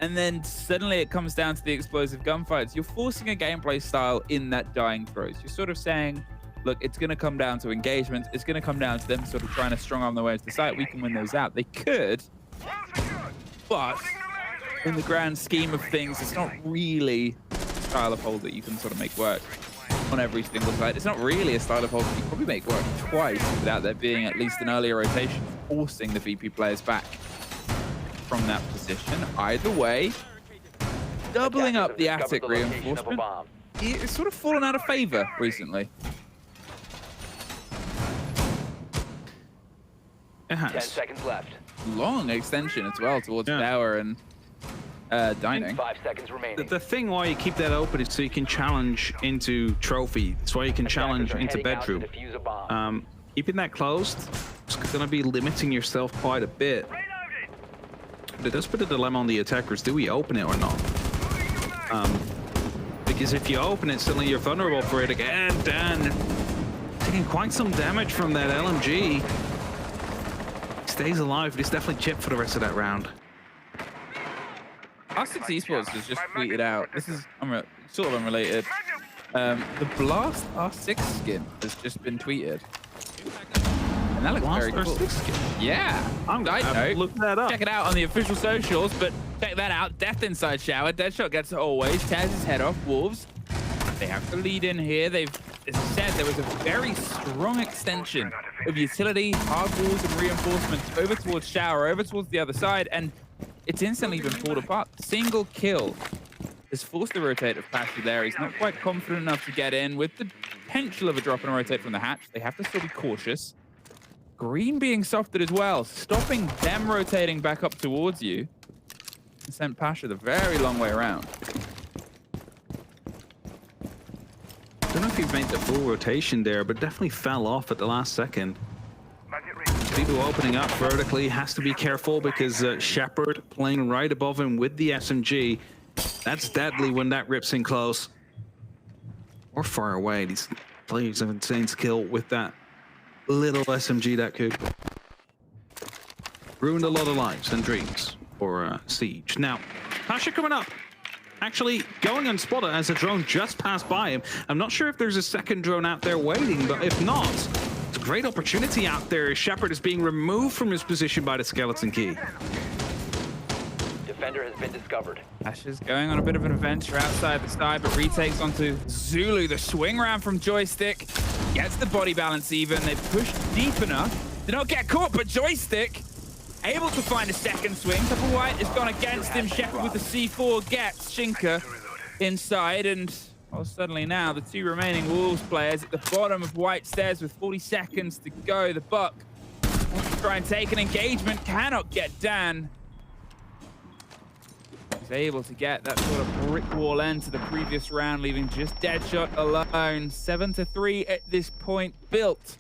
And then suddenly it comes down to the explosive gunfights. You're forcing a gameplay style in that dying throws. You're sort of saying, look, it's going to come down to engagement. It's going to come down to them sort of trying to strong arm their way to the site. We can win those out. They could, but in the grand scheme of things, it's not really a style of hold that you can sort of make work on every single site. It's not really a style of hold that you can probably make work twice without there being at least an earlier rotation, forcing the VP players back from that position. Either way, doubling up the attic reinforcement, it's sort of fallen out of favor recently. 10 seconds left. Long extension as well towards tower and dining. 5 seconds remaining. The thing why you keep that open is so you can challenge into trophy. That's why you can challenge into bedroom. Keeping that closed is going to be limiting yourself quite a bit. But it does put a dilemma on the attackers. Do we open it or not? Because if you open it, suddenly you're vulnerable for it again. Dan taking quite some damage from that LMG. Stays alive, but he's definitely chipped for the rest of that round. R6 Esports has just tweeted out, this is sort of unrelated, the Blast R6 skin has just been tweeted. And that looks very cool. Skin. Yeah. I'm going to look that up. Check it out on the official socials, but check that out. Death inside shower. Deadshot gets it always. Tears his head off. Wolves, they have to lead in here. They've, as I said, there was a very strong extension of utility, hard walls, and reinforcements over towards shower, over towards the other side, and it's instantly been pulled apart. Single kill has forced the rotate of Pasha there. He's not quite confident enough to get in with the potential of a drop and a rotate from the hatch. They have to still be cautious. Green being softed as well, stopping them rotating back up towards you. and sent Pasha the very long way around. I don't know if he made the full rotation there, but definitely fell off at the last second. People opening up vertically, has to be careful because Shepard playing right above him with the SMG. That's deadly when that rips in close. Or far away. These players have insane skill with that little SMG that could ruin a lot of lives and dreams for Siege. Now, Pasha coming up. Actually going unspotted as a drone just passed by him. I'm not sure if there's a second drone out there waiting, but if not, it's a great opportunity out there. Shepard is being removed from his position by the skeleton key. Defender has been discovered. Pasha's going on a bit of an adventure outside the side, but retakes onto Zulu. The swing round from Joystick gets the body balance even. They push deep enough to not get caught, but Joystick able to find a second swing. Purple White has gone against him. Shepard with the C4 gets Shinka inside, and well, suddenly now the two remaining Wolves players at the bottom of White stairs with 40 seconds to go. The Buck wants to try and take an engagement, cannot get Dan. He's able to get that sort of brick wall end to the previous round, leaving just Deadshot alone. 7-3 at this point, built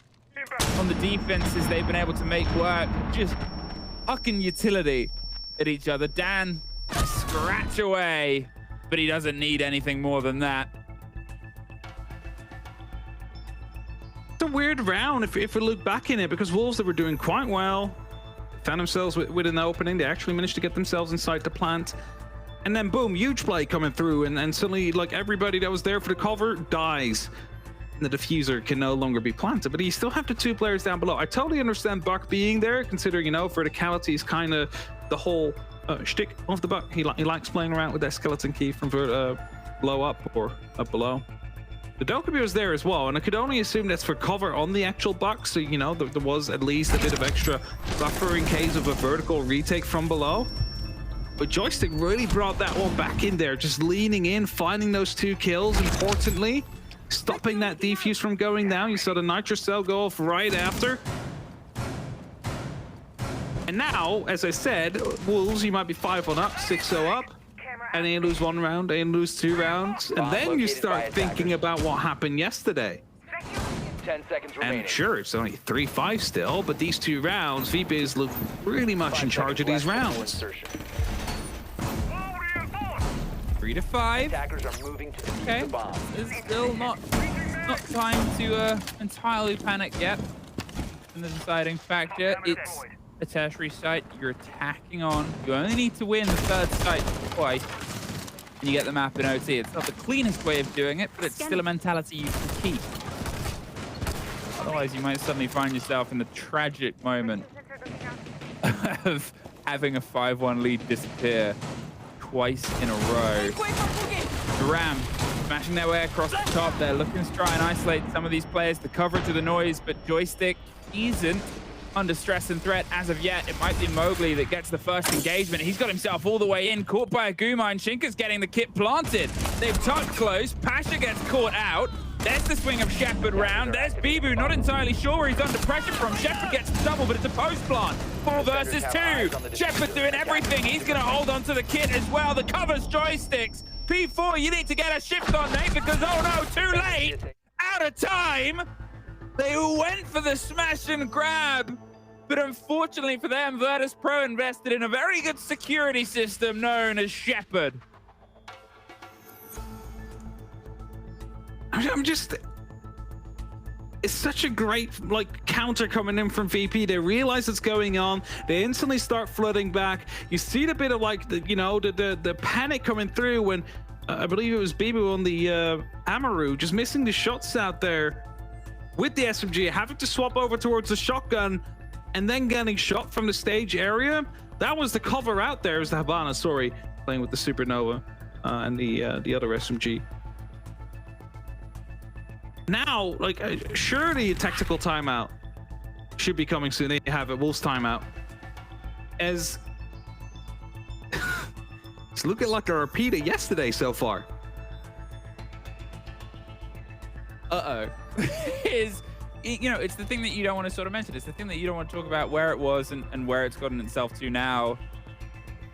on the defenses they've been able to make work. Just hucking utility at each other. Dan, scratch away, but he doesn't need anything more than that. It's a weird round if we look back in it, because Wolves, that were doing quite well, found themselves with an opening. They actually managed to get themselves inside the plant. And then boom, huge play coming through, and suddenly like everybody that was there for the cover dies. The diffuser can no longer be planted, but you still have the two players down below. I totally understand Buck being there, considering, you know, verticality is kind of the whole shtick of the Buck. He likes playing around with that skeleton key from below up or up below. The Dokkaebi was there as well, and I could only assume that's for cover on the actual Buck, so, you know, there was at least a bit of extra buffer in case of a vertical retake from below. But Joystick really brought that one back in there, just leaning in, finding those two kills, importantly. Stopping that defuse from going down. You saw the nitro cell go off right after. And now, as I said, Wolves, you might be 5-1 up, 6-0 up, and then you lose one round, and you lose 2 rounds, and then you start thinking about what happened yesterday. 10 seconds remaining. And sure, it's only 3-5 still, but these 2 rounds, VBiz look really much in charge of these rounds. 3-5. Attackers are moving to defuse Okay, the bomb. there's still not time to entirely panic yet. And the deciding factor, it's a tertiary site. You're attacking on. You only need to win the 3rd site twice, and you get the map in OT. It's not the cleanest way of doing it, but it's still a mentality you can keep. Otherwise, you might suddenly find yourself in the tragic moment of having a 5-1 lead disappear twice in a row. Ram smashing their way across the top. They're looking to try and isolate some of these players to cover to the noise, but Joystick isn't under stress and threat as of yet. It might be Mowgli that gets the first engagement. He's got himself all the way in, caught by a Guma, and Shinka's getting the kit planted. They've tucked close. Pasha gets caught out. There's the swing of Shepard round. There's Bibu, not entirely sure where he's under pressure from. Shepard gets the double, but it's a post plant. 4 versus 2. Shepard doing everything. He's going to hold on to the kit as well. The cover's Joysticks. P4, you need to get a shift on, Nate, because, oh no, too late. Out of time. They went for the smash and grab, but unfortunately for them, Virtus.Pro invested in a very good security system known as Shepard. I'm just... It's such a great, like, counter coming in from VP. They realize what's going on. They instantly start flooding back. You see the bit of, like, the, you know, the panic coming through when I believe it was Bibu on the Amaru, just missing the shots out there with the SMG, having to swap over towards the shotgun, and then getting shot from the stage area. That was the cover out there. It was the Habana, sorry, playing with the Supernova and the other SMG. Now, like, surely a tactical timeout should be coming soon. They have it, Wolves timeout. As it's looking like a repeat of yesterday so far. Is, you know, it's the thing that you don't want to sort of mention. It's the thing that you don't want to talk about where it was and where it's gotten itself to now.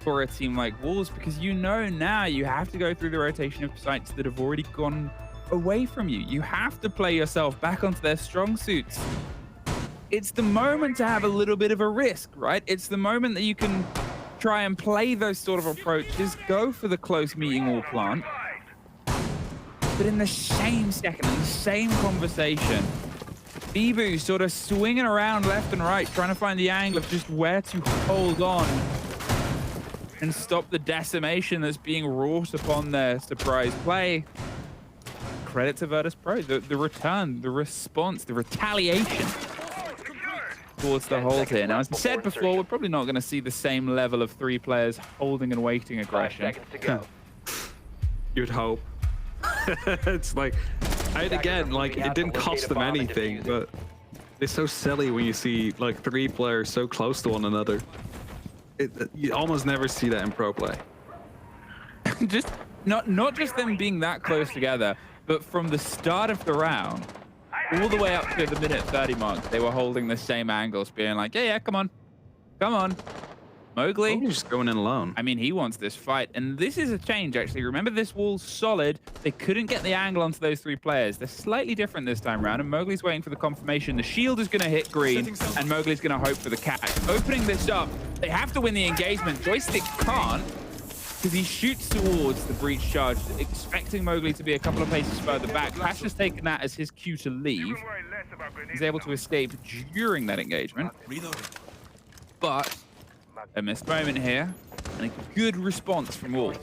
for a team like Wolves, because you know now you have to go through the rotation of sites that have already gone away from you. You have to play yourself back onto their strong suits. It's the moment to have a little bit of a risk, right? It's the moment that you can try and play those sort of approaches, go for the close meeting wall plant. But in the same second, in the same conversation, Bibu sort of swinging around left and right, trying to find the angle of just where to hold on and stop the decimation that's being wrought upon their surprise play. Credit to Virtus.Pro, the return, the response, the retaliation towards the hold here. Now, as I said before, we're probably not going to see the same level of 3 players holding and waiting aggression. 5 seconds to go. You'd hope. It's like, again, like, it didn't cost them anything, but it's so silly when you see like 3 players so close to one another. You almost never see that in pro play. Just not just them being that close together, but from the start of the round all the way up to the minute 30 mark, they were holding the same angles, being like, yeah, come on, Mowgli. He's just going in alone. I mean, he wants this fight, and this is a change, actually. Remember, this wall's solid. They couldn't get the angle onto those 3 players. They're slightly different this time around, and Mowgli's waiting for the confirmation. The shield is going to hit green, and Mowgli's going to hope for the catch. Opening this up, they have to win the engagement. Joystick can't, because he shoots towards the breach charge, expecting Mowgli to be a couple of paces further back. Pash has taken that as his cue to leave. He's able to escape during that engagement. But a missed moment here, and a good response from Wolves.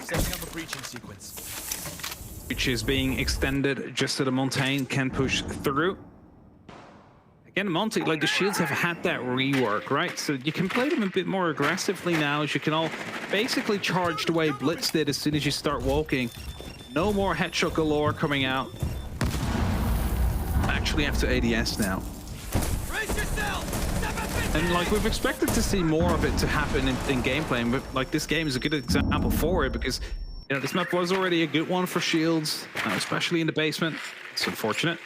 Setting up a breaching sequence. Which is being extended just so the Montaigne can push through. Again, Monty, like the shields have had that rework, right? So you can play them a bit more aggressively now, as you can all basically charge the way Blitz did as soon as you start walking. No more headshot galore coming out. Actually have to ADS now. And like we've expected to see more of it to happen in gameplay, but like this game is a good example for it, because you know this map was already a good one for shields, especially in the basement. It's unfortunate.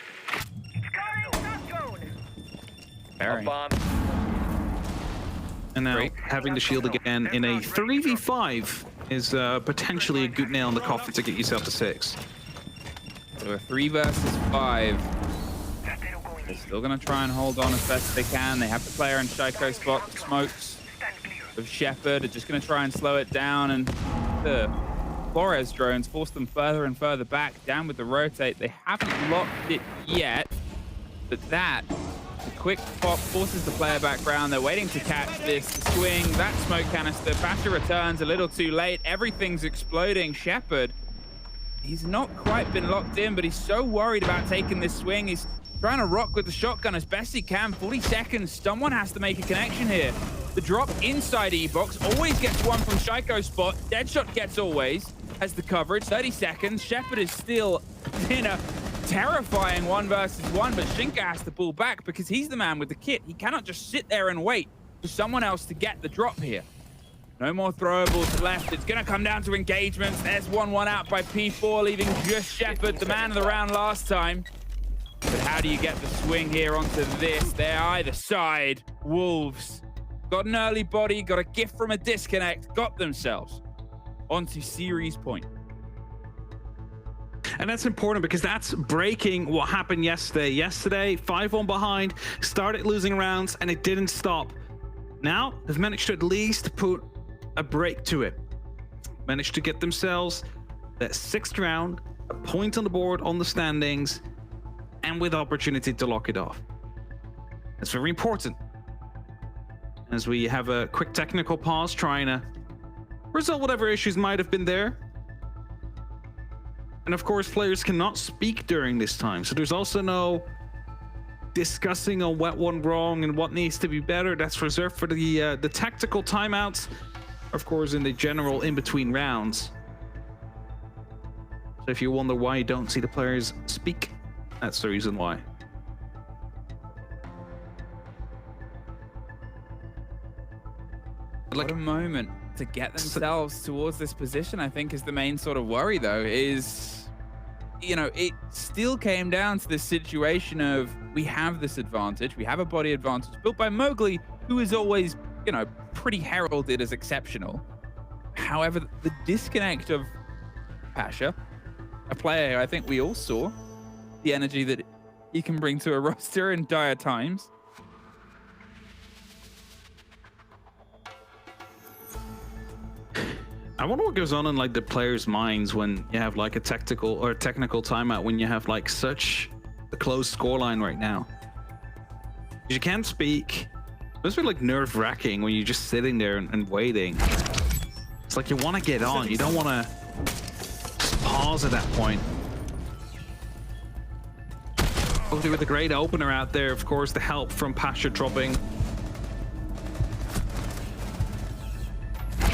Very. And now having the shield again in a 3v5 is potentially a good nail in the coffin to get yourself to 6. So a 3 versus 5. They're still going to try and hold on as best as they can. They have the player in Shaiko spot. The smokes of Shepard are just going to try and slow it down, and the Flores drones force them further and further back. Down with the rotate. They haven't locked it yet, but that, the quick pop forces the player back round. They're waiting to catch this swing. That smoke canister. Basher returns a little too late. Everything's exploding. Shepard, he's not quite been locked in, but he's so worried about taking this swing. He's trying to rock with the shotgun as best he can. 40 seconds. Someone has to make a connection here. The drop inside E-Box always gets one from Shaiko's spot. Deadshot gets always has the coverage. 30 seconds. Shepard is still in a terrifying 1 versus 1, but Shinka has to pull back because he's the man with the kit. He cannot just sit there and wait for someone else to get the drop here. No more throwables left. It's going to come down to engagements. There's 1-1 out by P4, leaving just Shepard, the man of the round last time. But how do you get the swing here onto this? They're either side. Wolves got an early body, got a gift from a disconnect, got themselves onto series point. And that's important because that's breaking what happened yesterday. Yesterday, 5-1 behind, started losing rounds, and it didn't stop. Now, they've managed to at least put a break to it. Managed to get themselves that 6th round, a point on the board on the standings, and with opportunity to lock it off. That's very important. As we have a quick technical pause, trying to resolve whatever issues might have been there. And of course, players cannot speak during this time, so there's also no discussing on what went wrong and what needs to be better. That's reserved for the tactical timeouts, of course, in the general in-between rounds. So if you wonder why you don't see the players speak, that's the reason why. What a moment to get themselves towards this position, I think, is the main sort of worry, though, is, you know, it still came down to this situation of we have this advantage. We have a body advantage built by Mowgli, who has always pretty heralded as exceptional. However, the disconnect of Pasha, a player I think we all saw, the energy that he can bring to a roster in dire times. I wonder what goes on in like the players' minds when you have like a technical timeout, when you have like such a close scoreline right now. You can't speak. It must be like nerve-wracking when you're just sitting there and waiting. It's like you want to get on. You don't want to pause at that point. Hopefully with a great opener out there, of course, the help from Pasha dropping.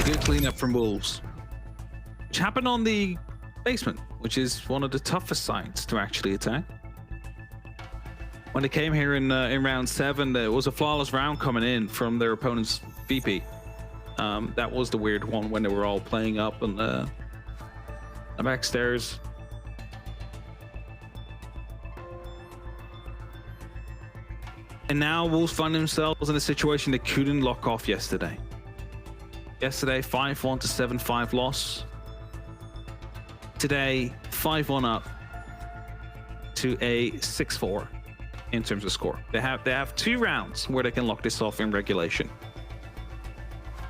Good cleanup from Wolves, which happened on the basement, which is one of the toughest sites to actually attack. When they came here in round 7, there was a flawless round coming in from their opponent's VP. That was the weird one when they were all playing up on the backstairs. And now Wolves find themselves in a situation they couldn't lock off yesterday. Yesterday, 5-1 to 7-5 loss. Today, 5-1 up to a 6-4 in terms of score. They have 2 rounds where they can lock this off in regulation.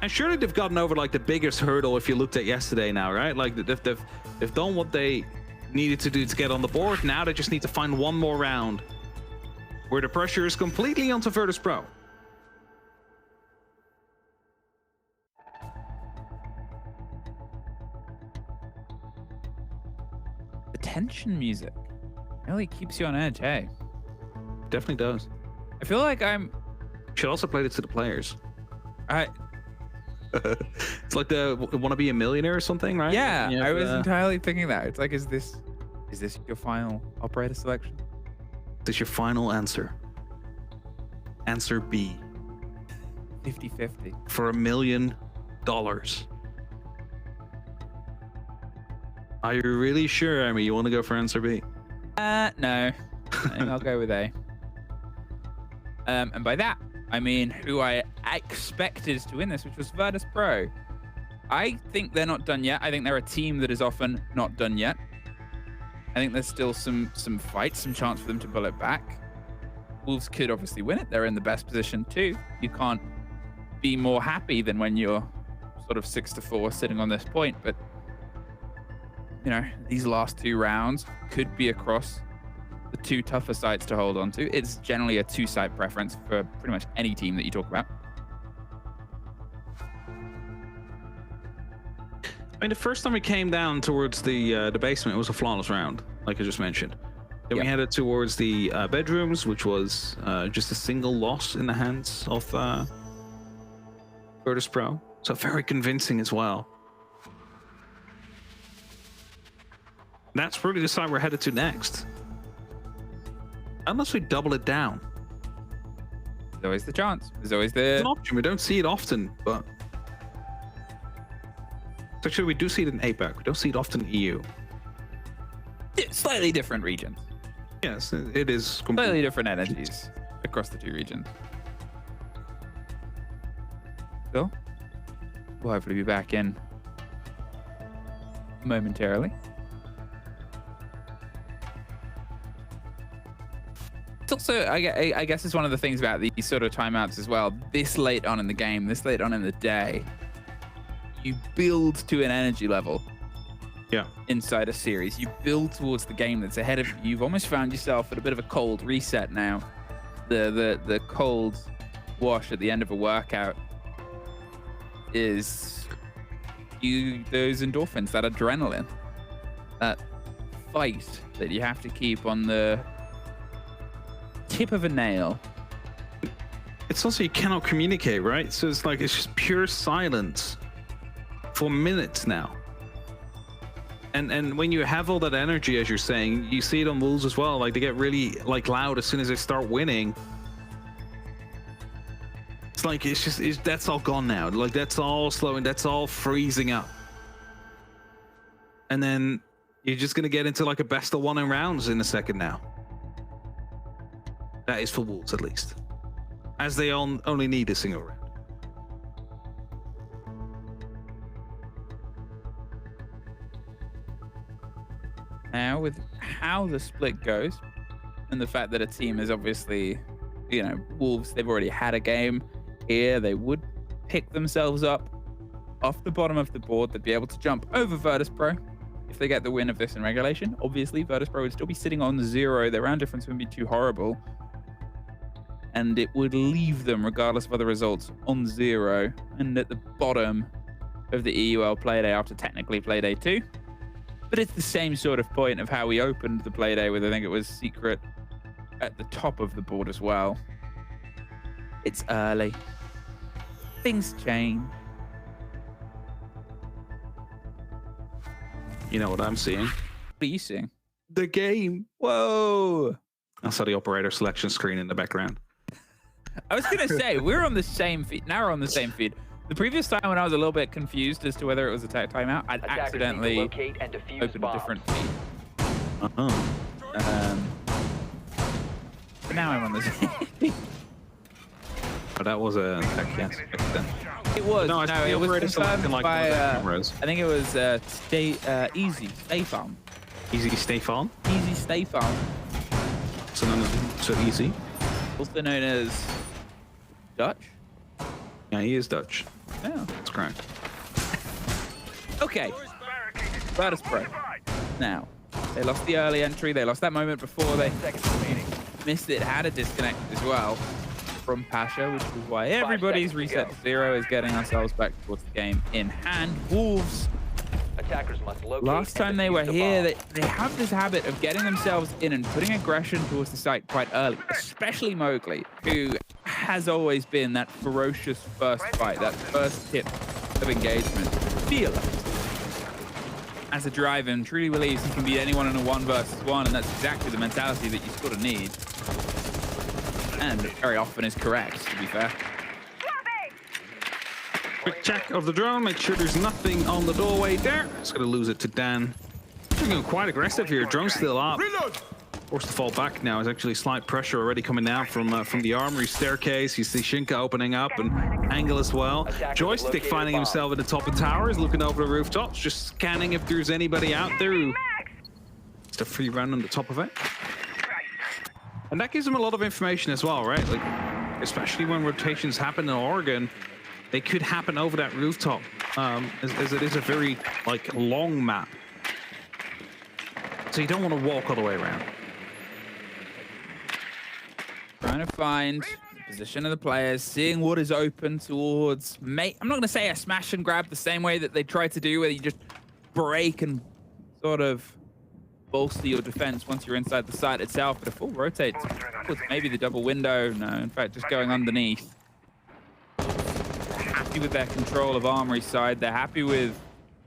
And surely they've gotten over like the biggest hurdle if you looked at yesterday now, right? Like they've done what they needed to do to get on the board. Now they just need to find one more round where the pressure is completely onto Virtus.Pro. The tension music really keeps you on edge, hey? Definitely does. I feel like Should also play it to the players. It's like the want to be a millionaire or something, right? Yeah, Yeah, I was entirely thinking that. It's like, is this your final operator selection? This is your final answer. Answer B. 50-50. For $1 million. Are you really sure, Amy, you want to go for answer B? No. I think I'll go with A. And by that, I mean who I expected to win this, which was Virtus.Pro. I think they're not done yet. I think they're a team that is often not done yet. I think there's still some fights, some chance for them to pull it back. Wolves could obviously win it. They're in the best position too. You can't be more happy than when you're sort of 6-4 sitting on this point. But, you know, these last 2 rounds could be across the 2 tougher sides to hold on to. It's generally a 2-side preference for pretty much any team that you talk about. I mean, the first time we came down towards the basement, it was a flawless round, like I just mentioned. Then we headed towards the bedrooms, which was just a single loss in the hands of Virtus.Pro. So very convincing as well. That's really the side we're headed to next. Unless we double it down. There's always the chance. There's always It's an the... option. We don't see it often, but... Actually, we do see it in APAC. We don't see it often in EU. Slightly different regions. Yes, it is Slightly different energies across the 2 regions. So, we'll hopefully be back in momentarily. It's also, I guess it's one of the things about these sort of timeouts as well. This late on in the game, this late on in the day, you build to an energy level. Yeah. Inside a series, you build towards the game that's ahead of you. You've almost found yourself at a bit of a cold reset now. The cold wash at the end of a workout is those endorphins, that adrenaline, that fight that you have to keep on the tip of a nail. It's also you cannot communicate, right? So it's like it's just pure silence for minutes now. And when you have all that energy, as you're saying, you see it on Wolves as well. Like they get really like loud as soon as they start winning. It's like that's all gone now. Like that's all slowing, that's all freezing up. And then you're just gonna get into like a best of 1 in rounds in a second now. That is for Wolves at least, as they only need a single round. Now, with how the split goes, and the fact that a team is obviously, you know, Wolves, they've already had a game here. They would pick themselves up off the bottom of the board. They'd be able to jump over Virtus.Pro if they get the win of this in regulation. Obviously, Virtus.Pro would still be sitting on 0. Their round difference wouldn't be too horrible. And it would leave them, regardless of other results, on 0 and at the bottom of the EUL Playday after technically Playday 2. But it's the same sort of point of how we opened the Playday with, I think it was Secret at the top of the board as well. It's early. Things change. You know what I'm seeing? What are you seeing? The game. Whoa. I saw the operator selection screen in the background. I was going to say, we're on the same feed. Now we're on the same feed. The previous time when I was a little bit confused as to whether it was a timeout, I'd accidentally opened a different feed. But now I'm on the same feed. But that was a yes. It was. No, it was confirmed like by, I think it was Easy Stay Farm. Easy Stay Farm? Easy Stay Farm. So known as So Easy? Also known as Dutch? Yeah, he is Dutch. Yeah. That's correct. Okay. Virtus.Pro. Now, they lost the early entry. They lost that moment before they missed it. Had a disconnect as well from Pasha, which is why everybody's reset to 0 is getting ourselves back towards the game in hand. Wolves, last time they were here, they have this habit of getting themselves in and putting aggression towards the site quite early, especially Mowgli, who has always been that ferocious first fight, that first tip of engagement. Fearless. As a driver, and truly believes he can beat anyone in a 1 versus 1, and that's exactly the mentality that you sort of need. And very often is correct, to be fair. Quick check of the drone, make sure there's nothing on the doorway there. Just gonna lose it to Dan. We're going quite aggressive here. Drone's still up. Forced to fall back now. There's actually slight pressure already coming down from the armory staircase. You see Shinka opening up and Angle as well. Joystick finding himself at the top of the tower. He's looking over the rooftops, just scanning if there's anybody out there who... It's a free run on the top of it. And that gives him a lot of information as well, right? Like, especially when rotations happen in Oregon, they could happen over that rooftop, as it is a very, like, long map. So you don't want to walk all the way around. Trying to find the position of the players, seeing what is open towards... I'm not going to say a smash and grab the same way that they try to do, where you just break and sort of bolster your defense once you're inside the site itself, but a full rotate towards maybe the double window. No, in fact, just going underneath. Happy with their control of Armory's side. They're happy with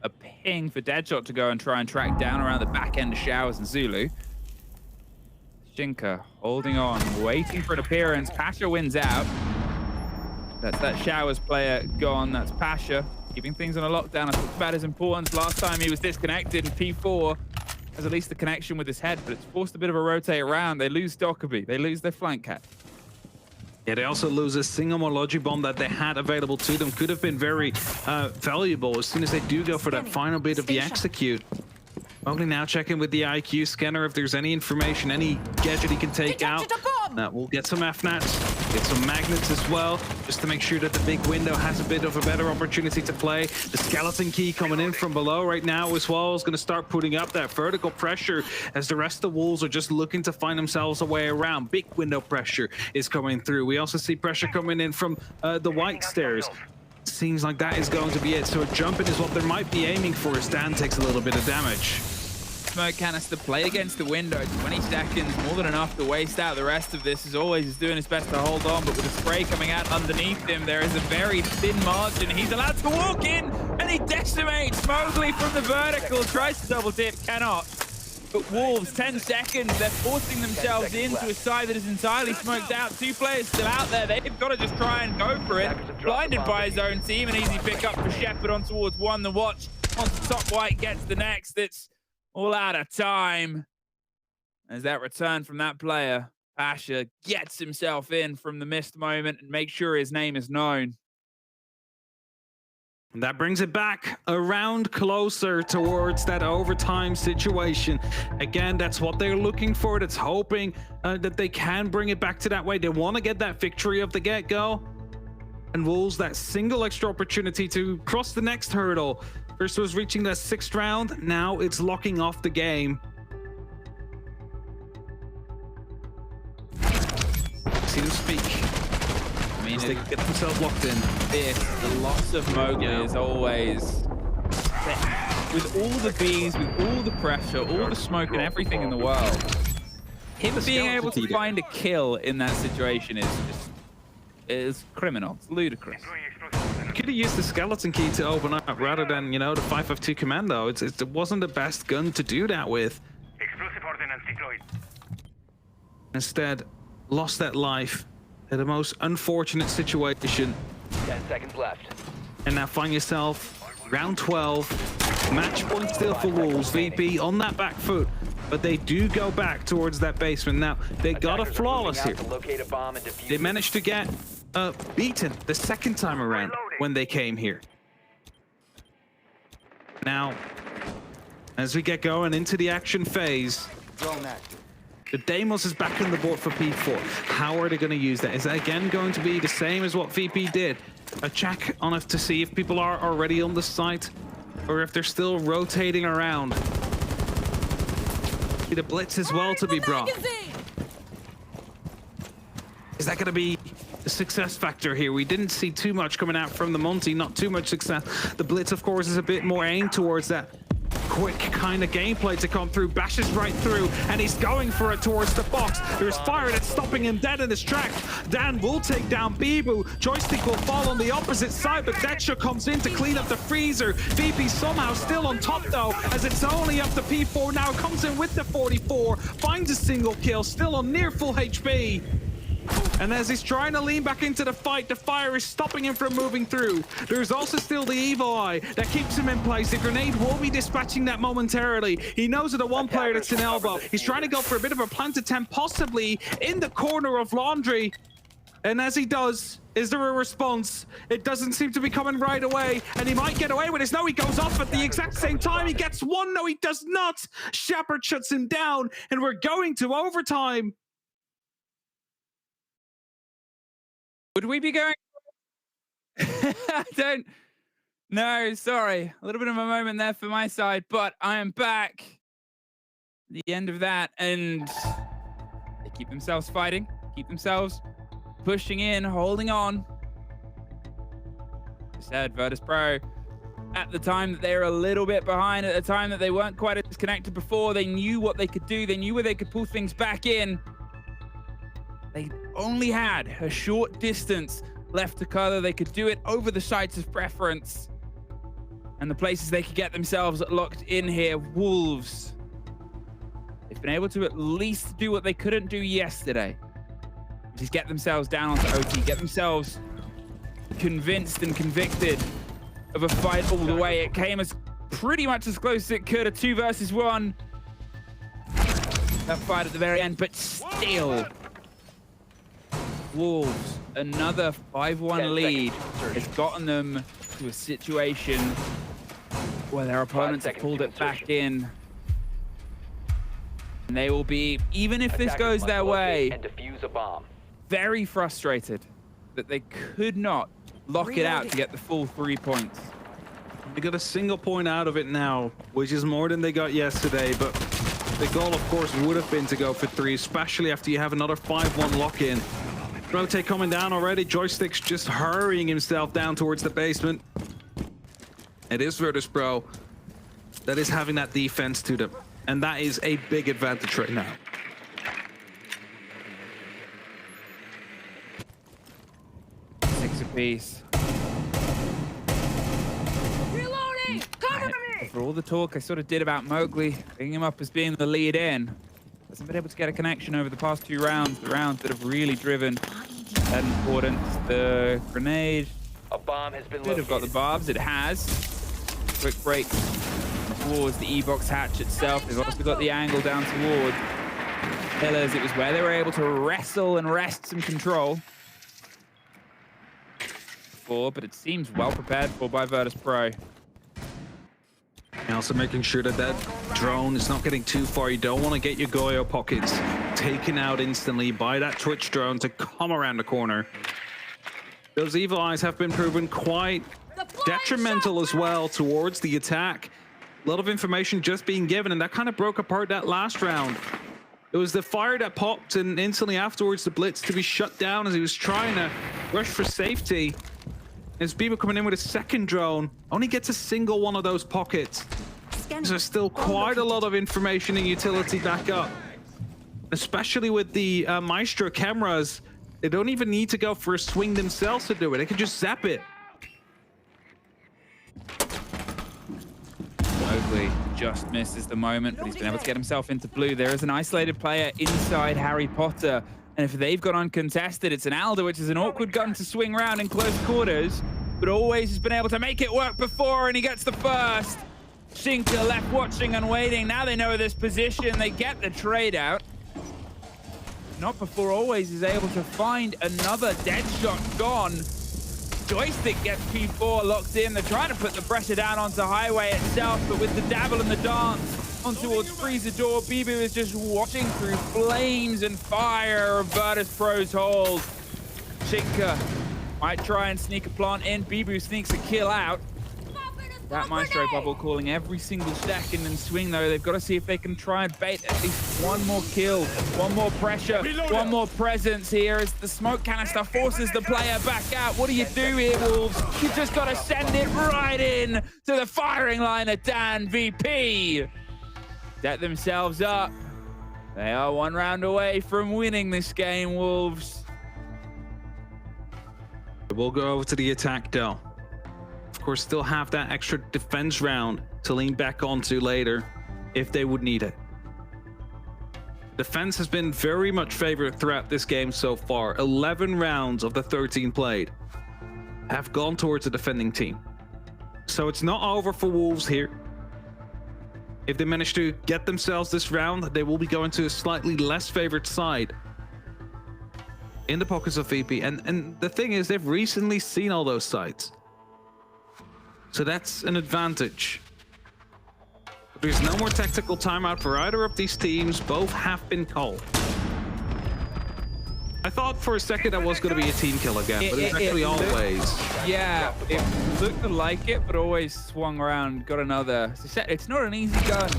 a ping for Deadshot to go and try and track down around the back end of Showers and Zulu. Shinka holding on, waiting for an appearance. Pasha wins out. That's that Showers player gone. That's Pasha keeping things on a lockdown. I talked about his importance last time he was disconnected, and P4 has at least the connection with his head, but it's forced a bit of a rotate around. They lose Dockerby. They lose their flank cat. Yeah, they also lose a single more Logi bomb that they had available to them. Could have been very valuable as soon as they do go for that final bit of the execute. Mowgli now checking with the IQ scanner if there's any information, any gadget he can take out. We'll get some FNATs, get some magnets as well, just to make sure that the big window has a bit of a better opportunity to play. The skeleton key coming in from below right now as well is going to start putting up that vertical pressure as the rest of the Wolves are just looking to find themselves a way around. Big window pressure is coming through. We also see pressure coming in from the white stairs. Seems like that is going to be it. So a jump in is what they might be aiming for as Dan takes a little bit of damage. Smoke canister play against the window. 20 seconds, more than enough to waste out. The rest of this, as always, is doing his best to hold on, but with the spray coming out underneath him, there is a very thin margin. He's allowed to walk in, and he decimates Mowgli from the vertical. Tries to double tip, cannot. But Wolves, 10 seconds, they're forcing themselves into a side that is entirely smoked out. 2 players still out there. They've got to just try and go for it. Blinded by his own team. An easy pick up for Shepard on towards one. The watch onto top white gets the next. It's all out of time. As that return from that player, Pasha gets himself in from the missed moment and makes sure his name is known. And that brings it back around closer towards that overtime situation. Again, that's what they're looking for. That's hoping that they can bring it back to that way. They want to get that victory of the get-go. And Wolves that single extra opportunity to cross the next hurdle. First was reaching that 6th round. Now it's locking off the game. See them speak. I mean, They get themselves locked in. the loss of Mowgli is always, with all the bees, with all the pressure, all the smoke and everything in the world, him being able to find a kill in that situation is criminal. It's ludicrous. You could have used the skeleton key to open up rather than, you know, the 552 commando. It wasn't the best gun to do that with. Instead, lost that life in the most unfortunate situation. 10 seconds left. And now find yourself round 12. Match point still for Wolves. VP on that back foot. But they do go back towards that basement. Now, they got a flawless here. They managed to get beaten the 2nd time around when they came here. Now, as we get going into the action phase, the Deimos is back on the board for P4. How are they going to use that? Is that again going to be the same as what VP did? A check on it to see if people are already on the site or if they're still rotating around. The blitz as well to be brought. Is that going to be the success factor here? We didn't see too much coming out from the Monty, not too much success. The blitz, of course, is a bit more aimed towards that quick kind of gameplay to come through. Bashes right through, and he's going for it towards the box. There's fire that's stopping him dead in his tracks. Dan will take down Bibu. Joystick will fall on the opposite side, but Deadshock comes in to clean up the freezer. VP somehow still on top though, as it's only up to P4 now. Comes in with the 44, finds a single kill, still on near full HP. And as he's trying to lean back into the fight, the fire is stopping him from moving through. There's also still the Evil Eye that keeps him in place. The grenade will be dispatching that momentarily. He knows that the one player that's in elbow. He's trying to go for a bit of a plant attempt, possibly in the corner of Laundry. And as he does, is there a response? It doesn't seem to be coming right away, and he might get away with this. No, he goes off at the exact same time. He gets one. No, he does not. Shepard shuts him down, and we're going to overtime. Would we be going? I don't. No, sorry. A little bit of a moment there for my side, but I am back. The end of that, and they keep themselves fighting, keep themselves pushing in, holding on. I said Virtus.Pro, at the time that they were a little bit behind, at the time that they weren't quite as connected before, they knew what they could do. They knew where they could pull things back in. They only had a short distance left to cover. They could do it over the sites of preference. And the places they could get themselves locked in here, Wolves. They've been able to at least do what they couldn't do yesterday. Which is get themselves down onto OT, get themselves convinced and convicted of a fight all the way. It came as pretty much as close as it could, a 2 versus 1. That fight at the very end, but still. Wolves, another 5-1 lead, has gotten them to a situation where their opponents have pulled it back in. And they will be, even if this goes their way, very frustrated that they could not lock it out to get the full 3 points. They got a single point out of it now, which is more than they got yesterday, but the goal, of course, would have been to go for 3, especially after you have another 5-1 lock-in. Rotate coming down already. Joystick's just hurrying himself down towards the basement. It is Virtus.Pro that is having that defense to them, and that is a big advantage right now. Six apiece. Reloading! Cover me! For all the talk I sort of did about Mowgli, bringing him up as being the lead in, hasn't been able to get a connection over the past 2 rounds, the rounds that have really driven that importance. The grenade. A bomb has been Could have got the barbs, it has. Quick break towards the E-box hatch itself. They've also got the angle down towards pillars. It was where they were able to wrestle and wrest some control. for, but it seems well prepared for by Virtus.Pro. And also making sure that that drone is not getting too far. You don't want to get your Goyo pockets taken out instantly by that Twitch drone to come around the corner. Those evil eyes have been proven quite detrimental as well towards the attack. A lot of information just being given, and that kind of broke apart that last round. It was the fire that popped, and instantly afterwards the blitz to be shut down as he was trying to rush for safety. As Bieber coming in with a second drone, only gets a single one of those pockets. There's still quite a lot of information and utility back up. Especially with the Maestro cameras, they don't even need to go for a swing themselves to do it. They can just zap it. Mowgli just misses the moment, but he's been able to get himself into blue. There is an isolated player inside Harry Potter, and if they've got uncontested, it's an Alda, which is an awkward gun to swing around in close quarters, but always has been able to make it work before, and he gets the first. Shinka left watching and waiting. Now they know this position. They get the trade out. Not before Always is able to find another dead shot gone. Joystick gets P4 locked in. They're trying to put the pressure down onto Highway itself, but with the dabble and the dance on towards Freezer Door, Bibu is just watching through flames and fire of Virtus.Pro's hold. Shinka might try and sneak a plant in. Bibu sneaks a kill out. That Maestro bubble calling every single second and swing, though. They've got to see if they can try and bait at least one more kill, one more pressure, one more presence here as the smoke canister forces the player back out. What do you do here, Wolves? You've just got to send it right in to the firing line of Dan VP. Set themselves up. They are one round away from winning this game, Wolves. We'll go over to the attack, though. Of course, still have that extra defense round to lean back onto later if they would need it. Defense has been very much favored throughout this game so far. 11 rounds of the 13 played have gone towards the defending team. So it's not over for Wolves here. If they manage to get themselves this round, they will be going to a slightly less favored side in the pockets of VP. And the thing is, they've recently seen all those sides. So that's an advantage. There's no more tactical timeout for either of these teams. Both have been called. I thought for a second that was going to be a team kill again, but it's actually Always. Yeah, it looked like it, but Always swung around, got another. It's not an easy gun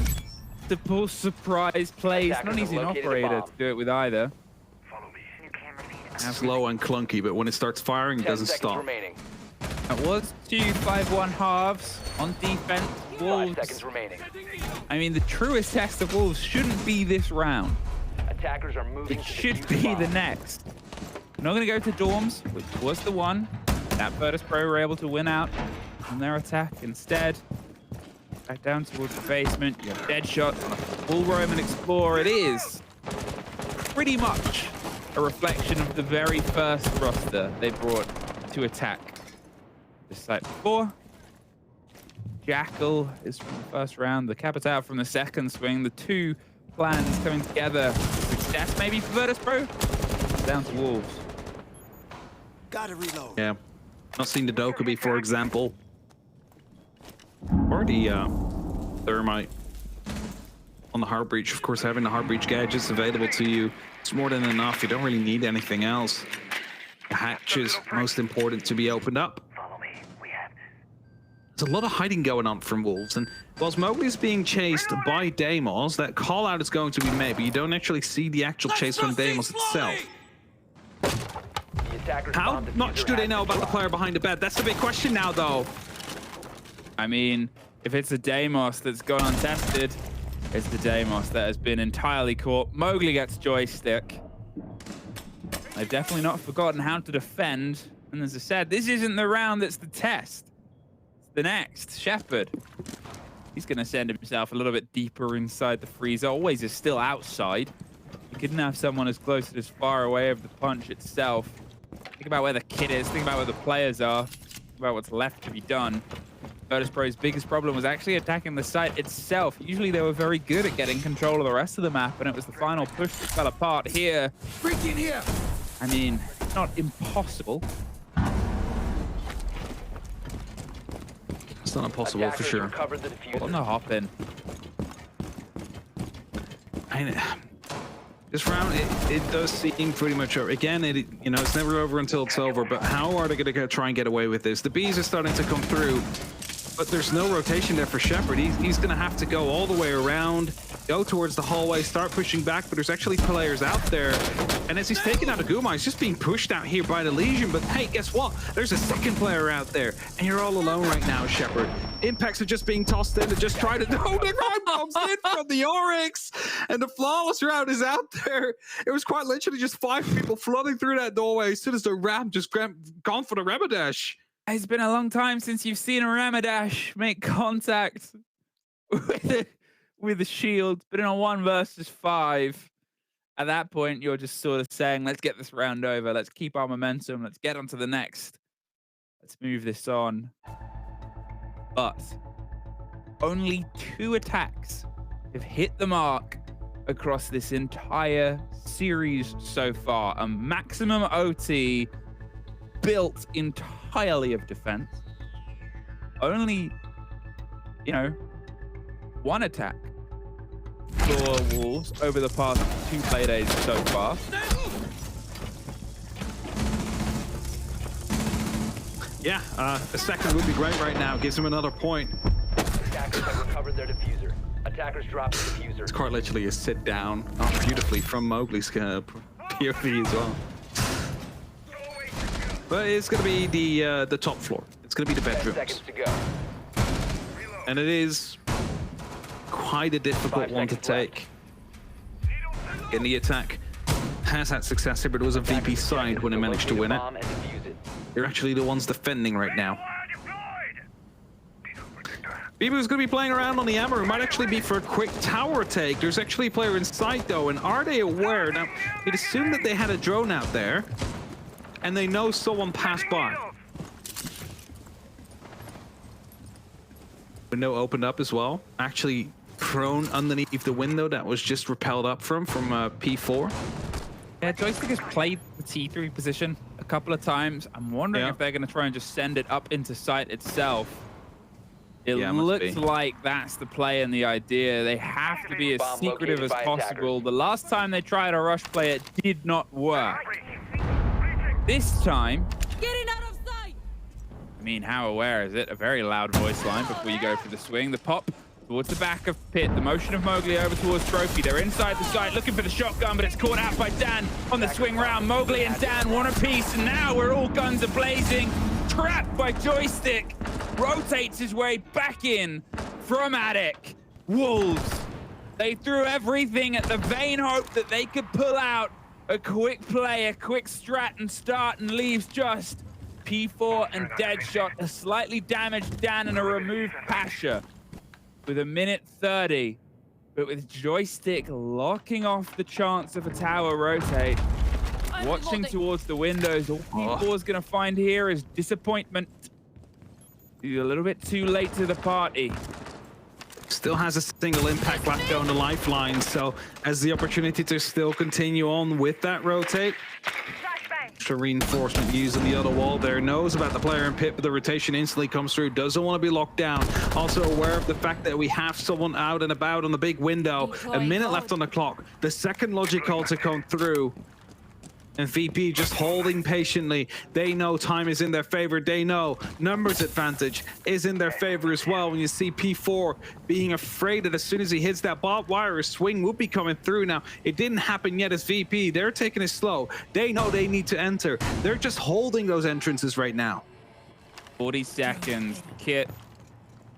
to pull surprise plays. It's not an easy operator to do it with either. It's slow and clunky, but when it starts firing, it doesn't stop. Remaining. That was 2-5-1 halves on defense. 5 Wolves. seconds remaining. I mean, the truest test of Wolves shouldn't be this round. Attackers are moving. It to should defuse be bomb. the next. We're not going to go to dorms, which was the one that Virtus.Pro were able to win out on their attack. Instead, back down towards the basement. You have Deadshot, Bull Roam and Explore. It is pretty much a reflection of the very first roster they brought to attack this site before. Jackal is from the first round, the Capital from the second swing. The two plans coming together. Success maybe for Virtus.Pro. Down to Wolves. Gotta reload. Yeah. Not seen the Dokkaebi, for example. Or the Thermite on the Heart Breach. Of course, having the Heart Breach gadgets available to you, it's more than enough. You don't really need anything else. The hatch is most important to be opened up. There's a lot of hiding going on from Wolves, and whilst Mowgli is being chased by Deimos, that call out is going to be made, but you don't actually see the actual chase from Deimos itself. How much do they know about the player behind the bed? That's the big question now, though. I mean, if it's a Deimos that's gone untested, it's the Deimos that has been entirely caught. Mowgli gets Joystick. They've definitely not forgotten how to defend. And as I said, this isn't the round that's the test. It's the next. Shepard. He's going to send himself a little bit deeper inside the freezer. Always is still outside. You couldn't have someone as close and as far away of the punch itself. Think about where the kid is. Think about where the players are. Think about what's left to be done. Virtus.Pro's biggest problem was actually attacking the site itself. Usually they were very good at getting control of the rest of the map, and it was the final push that fell apart here. Freaking here. I mean, it's not impossible. It's not impossible for Attackers sure. recovered the diffuser. On the hop in. This round, it does seem pretty much over. Again, it's never over until it's over, but how are they going to try and get away with this? The Bees are starting to come through, but there's no rotation there for Shepard. He's going to have to go all the way around, go towards the hallway, start pushing back, but there's actually players out there. And as he's taking out a Guma, he's just being pushed out here by the Legion, but hey, guess what? There's a second player out there, and you're all alone right now, Shepard. Impacts are just being tossed in to just try to... No, the round bombs in from the Oryx, and the flawless round is out there. It was quite literally just 5 people flooding through that doorway as soon as the ram just gone for the Ramadash. It's been a long time since you've seen a Ramadash make contact with a shield, but in a 1 versus 5, at that point, you're just sort of saying, let's get this round over. Let's keep our momentum. Let's get on to the next. Let's move this on. But only 2 attacks have hit the mark across this entire series so far. A maximum OT built entirely of defense. Only, 1 attack for Wolves over the past 2 play days so far. Yeah, a second would be great right now. Gives him another point. Attackers have recovered their diffuser. Attackers dropped the diffuser. It's quite literally a sit down. Oh, beautifully from Mowgli's POV as well. But it's going to be the top floor. It's going to be the 10 bedrooms. seconds to go. And it is quite a difficult 5 one to seconds left. take. In the attack has had success here, but it was a VP side when they managed to win it. Bomb and defuse it. They're actually the ones defending right now. Bibu's going to be playing around on the ammo. It might actually be for a quick tower take. There's actually a player inside though, and are they aware? Now, you'd assume that they had a drone out there, and they know someone passed by. Window opened up as well. Actually prone underneath the window that was just repelled up from P4. Yeah, Joystick has played the T3 position a couple of times. I'm wondering if they're going to try and just send it up into site itself. It looks like that's the play and the idea. They have to be as secretive as possible. The last time they tried a rush play, it did not work. This time... Getting out of sight! I mean, how aware is it? A very loud voice line before you go for the swing. The pop towards the back of Pit. The motion of Mowgli over towards Trophy. They're inside the site looking for the shotgun, but it's caught out by Dan on the swing round. Mowgli and Dan one apiece, and now we're all guns a-blazing. Trapped by Joystick. Rotates his way back in from Attic. Wolves. They threw everything at the vain hope that they could pull out a quick play, a quick strat and start, and leaves just P4 and Deadshot, a slightly damaged Dan and a removed Pasha. With a minute 30, but with Joystick locking off the chance of a tower rotate, watching towards the windows, all P4 is going to find here is disappointment. He's a little bit too late to the party. Still has a single impact left on the lifeline, so has the opportunity to still continue on with that rotate. Extra reinforcement used on the other wall there. Knows about the player in Pit, but the rotation instantly comes through. Doesn't want to be locked down. Also aware of the fact that we have someone out and about on the big window. A minute left on the clock. The second logic call to come through. And VP just holding patiently. They know time is in their favor. They know numbers advantage is in their favor as well. When you see P4 being afraid that as soon as he hits that barbed wire, a swing will be coming through. Now, it didn't happen yet as VP. They're taking it slow. They know they need to enter. They're just holding those entrances right now. 40 seconds. Kit.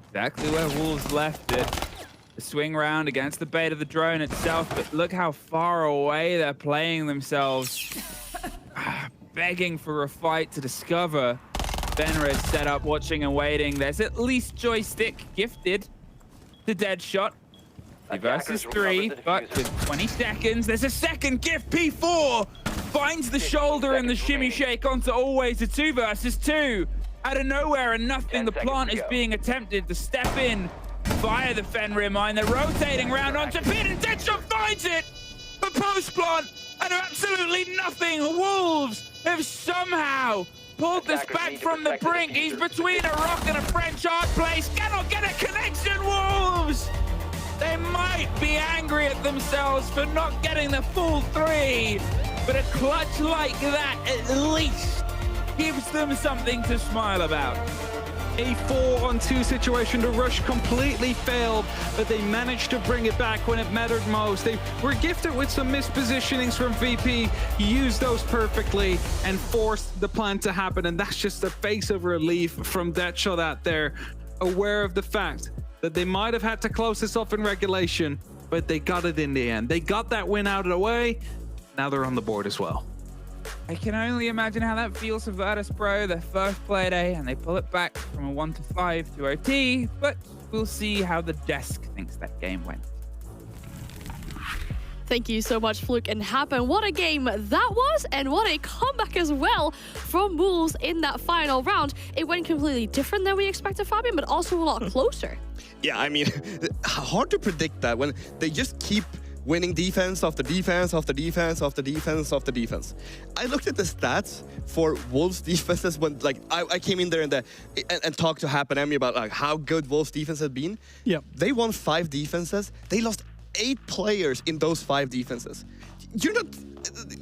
Exactly where Wolves left it. The swing round against the bait of the drone itself, but look how far away they're playing themselves. Begging for a fight to discover. Benred set up, watching and waiting. There's at least Joystick gifted to Deadshot. 3 versus 3, but with 20 seconds, there's a second gift. P4 finds the shoulder and the shimmy shake onto always a 2 versus 2. Out of nowhere and nothing, the plant is being attempted to step in via the Fenrir mine. They're rotating round onto Pit, and Deadshot finds it! The post plant, and absolutely nothing. Wolves have somehow pulled this Attackers back need to from the protect the brink. He's diffuser. between a rock and a French hard place. Cannot get a connection, Wolves! They might be angry at themselves for not getting the full 3, but a clutch like that at least gives them something to smile about. A 4-on-2 situation. The rush completely failed, but they managed to bring it back when it mattered most. They were gifted with some mispositionings from VP, used those perfectly, and forced the plan to happen. And that's just a face of relief from Deadshot out there, aware of the fact that they might have had to close this off in regulation, but they got it in the end. They got that win out of the way. Now they're on the board as well. I can only imagine how that feels for Virtus.Pro, their first play day, and they pull it back from a 1-5 to OT, but we'll see how the desk thinks that game went. Thank you so much, Fluke and Happen. What a game that was, and what a comeback as well from Wolves in that final round. It went completely different than we expected, Fabian, but also a lot closer. Yeah, I mean, hard to predict that when they just keep winning defense after defense after defense after defense after defense. I looked at the stats for Wolves defenses when I came in there and talked to Happen Emmy about like how good Wolves defense had been. Yeah. They won 5 defenses. They lost 8 players in those 5 defenses.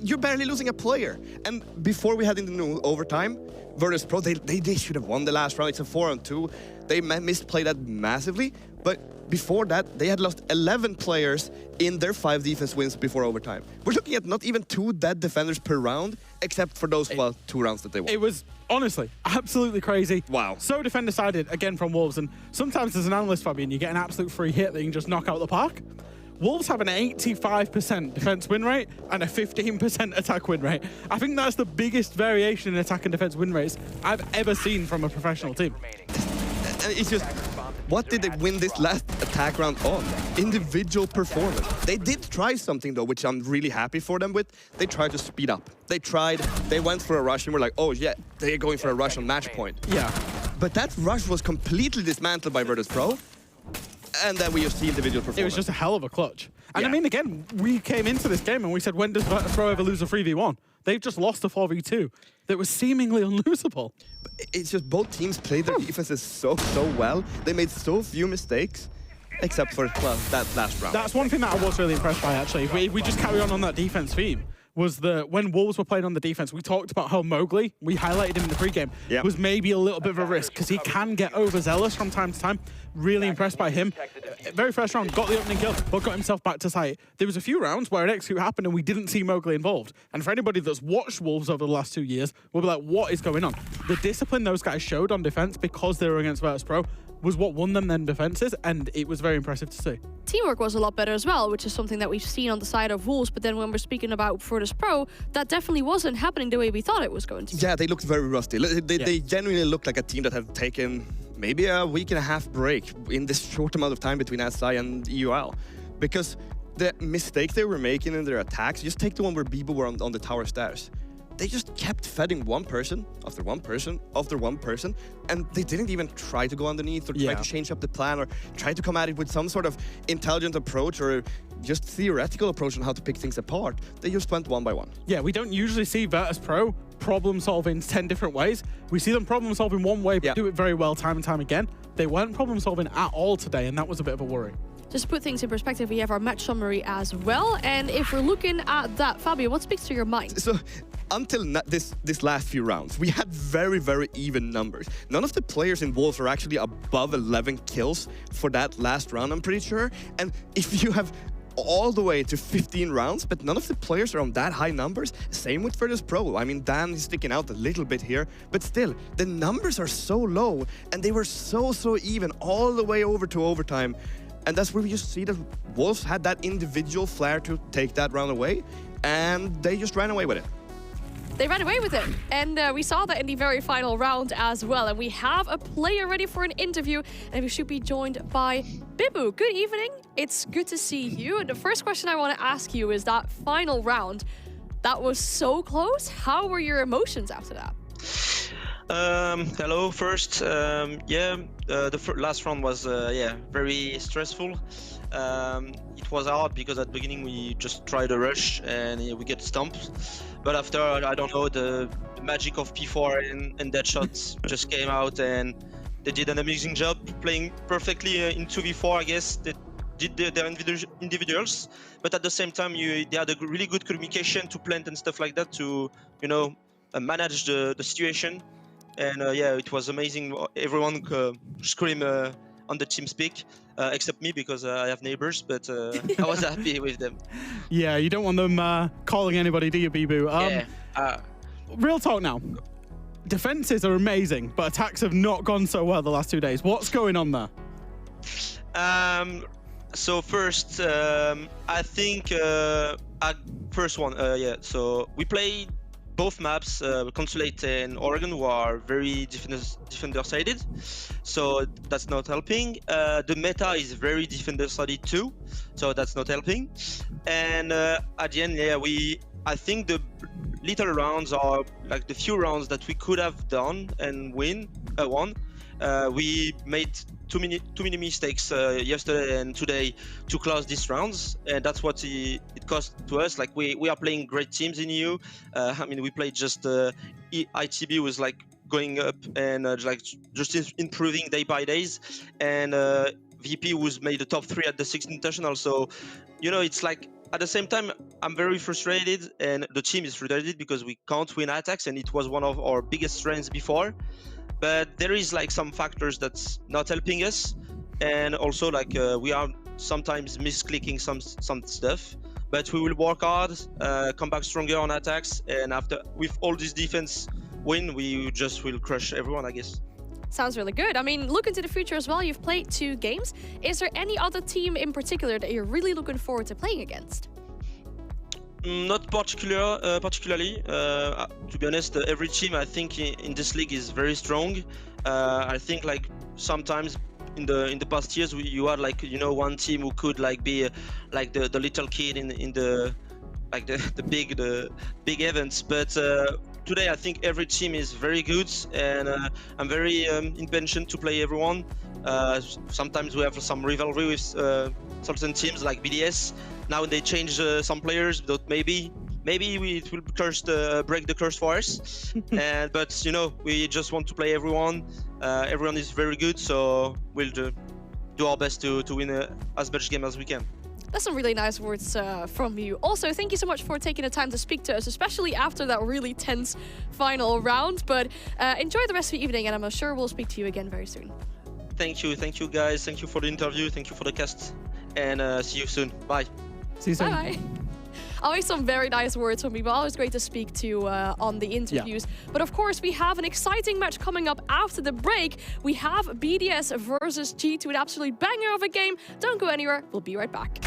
You're barely losing a player. And before we had in the new overtime, Virtus.Pro, they should have won the last round. It's a 4-on-2. They misplayed that massively. But before that, they had lost 11 players in their 5 defense wins before overtime. We're looking at not even 2 dead defenders per round, except for those 2 rounds that they won. It was, honestly, absolutely crazy. Wow. So defender-sided, again, from Wolves. And sometimes as an analyst, Fabian, you get an absolute free hit that you can just knock out the park. Wolves have an 85% defense win rate and a 15% attack win rate. I think that's the biggest variation in attack and defense win rates I've ever seen from a professional team. It's just, what did they win this last attack round on? Individual performance. They did try something though, which I'm really happy for them with. They tried to speed up. They went for a rush and we're like, oh yeah, they're going for a rush on match point. Yeah. But that rush was completely dismantled by Virtus.Pro. And then we just see individual performance. It was just a hell of a clutch. And Yeah. I mean, again, we came into this game and we said, when does Virtus.Pro ever lose a 3v1? They've just lost a 4v2 that was seemingly unlosable. It's just both teams played their defenses so well. They made so few mistakes, except for that last round. That's one thing that I was really impressed by, actually. If we just carry on that defense theme, was that when Wolves were playing on the defense, we talked about how Mowgli, we highlighted him in the pregame, was maybe a little bit of a risk because he can get overzealous from time to time. Really impressed by him. Very first round, got the opening kill, but got himself back to site. There was a few rounds where an execute happened and we didn't see Mowgli involved. And for anybody that's watched Wolves over the last 2 years, we'll be like, what is going on? The discipline those guys showed on defense because they were against Virtus.Pro was what won them then defenses, and it was very impressive to see. Teamwork was a lot better as well, which is something that we've seen on the side of Wolves, but then when we're speaking about Virtus.Pro, that definitely wasn't happening the way we thought it was going to. Yeah, they looked very rusty. They genuinely looked like a team that had taken maybe a week and a half break in this short amount of time between SI and EUL. Because the mistakes they were making in their attacks, just take the one where Bibo were on the tower stairs. They just kept feeding one person after one person after one person, and they didn't even try to go underneath or try to change up the plan or try to come at it with some sort of intelligent approach or just theoretical approach on how to pick things apart. They just went one by one. Yeah, we don't usually see Virtus.Pro problem solving 10 different ways. We see them problem solving one way, but do it very well time and time again. They weren't problem solving at all today, and that was a bit of a worry. Just to put things in perspective, we have our match summary as well. And if we're looking at that, Fabio, what speaks to your mind? So until this last few rounds, we had very, very even numbers. None of the players in Wolves are actually above 11 kills for that last round, I'm pretty sure. And if you have all the way to 15 rounds, but none of the players are on that high numbers. Same with Virtus.Pro. I mean, Dan is sticking out a little bit here, but still, the numbers are so low, and they were so even all the way over to overtime. And that's where we just see that Wolves had that individual flair to take that round away, and they just ran away with it. They ran away with it, and we saw that in the very final round as well. And we have a player ready for an interview, and we should be joined by Bibu. Good evening. It's good to see you. And the first question I want to ask you is that final round, that was so close. How were your emotions after that? Hello. First, the last round was very stressful. It was hard because at the beginning we just tried a rush and we get stumped. But after, I don't know, the magic of P4 and Deadshot just came out, and they did an amazing job playing perfectly in 2v4, I guess. They did their individuals, but at the same time, they had a really good communication to plant and stuff like that to, you know, manage the situation. And yeah, it was amazing. Everyone screamed on the TeamSpeak, except me because I have neighbors, but I was happy with them. Yeah, you don't want them calling anybody, do you, Bibu? Yeah. Real talk now. Defenses are amazing, but attacks have not gone so well the last 2 days. What's going on there? So first, I think first one, yeah. So we played both maps, Consulate and Oregon, who are very defender-sided, so that's not helping. The meta is very defender-sided too, so that's not helping. And at the end, yeah, I think the little rounds are like the few rounds that we could have done and won. We made too many mistakes yesterday and today to close these rounds, and that's what it cost to us. Like we are playing great teams in EU. I mean, we played just ITB was like going up and like just improving day by days, and VP was made the top 3 at the 6th international. So, you know, it's like at the same time I'm very frustrated, and the team is frustrated because we can't win attacks, and it was one of our biggest strengths before. But there is like some factors that's not helping us, and also like we are sometimes misclicking some stuff. But we will work hard, come back stronger on attacks, and after with all this defense win, we just will crush everyone, I guess. Sounds really good. I mean, look into the future as well. You've played 2 games. Is there any other team in particular that you're really looking forward to playing against? Not particularly. To be honest, every team I think in this league is very strong. I think like sometimes in the past years you had like, you know, one team who could like be like the little kid in the like the big events. But today I think every team is very good, and I'm very impatient to play everyone. Sometimes we have some rivalry with certain teams like BDS. Now they change some players, but maybe it will break the curse for us. But you know, we just want to play everyone. Everyone is very good, so we'll do our best to win as much game as we can. That's some really nice words from you. Also, thank you so much for taking the time to speak to us, especially after that really tense final round. But enjoy the rest of the evening, and I'm sure we'll speak to you again very soon. Thank you guys. Thank you for the interview. Thank you for the cast, and see you soon. Bye. See you soon. Bye. Always some very nice words from people. Always great to speak to on the interviews. Yeah. But of course, we have an exciting match coming up after the break. We have BDS versus G2, an absolute banger of a game. Don't go anywhere. We'll be right back.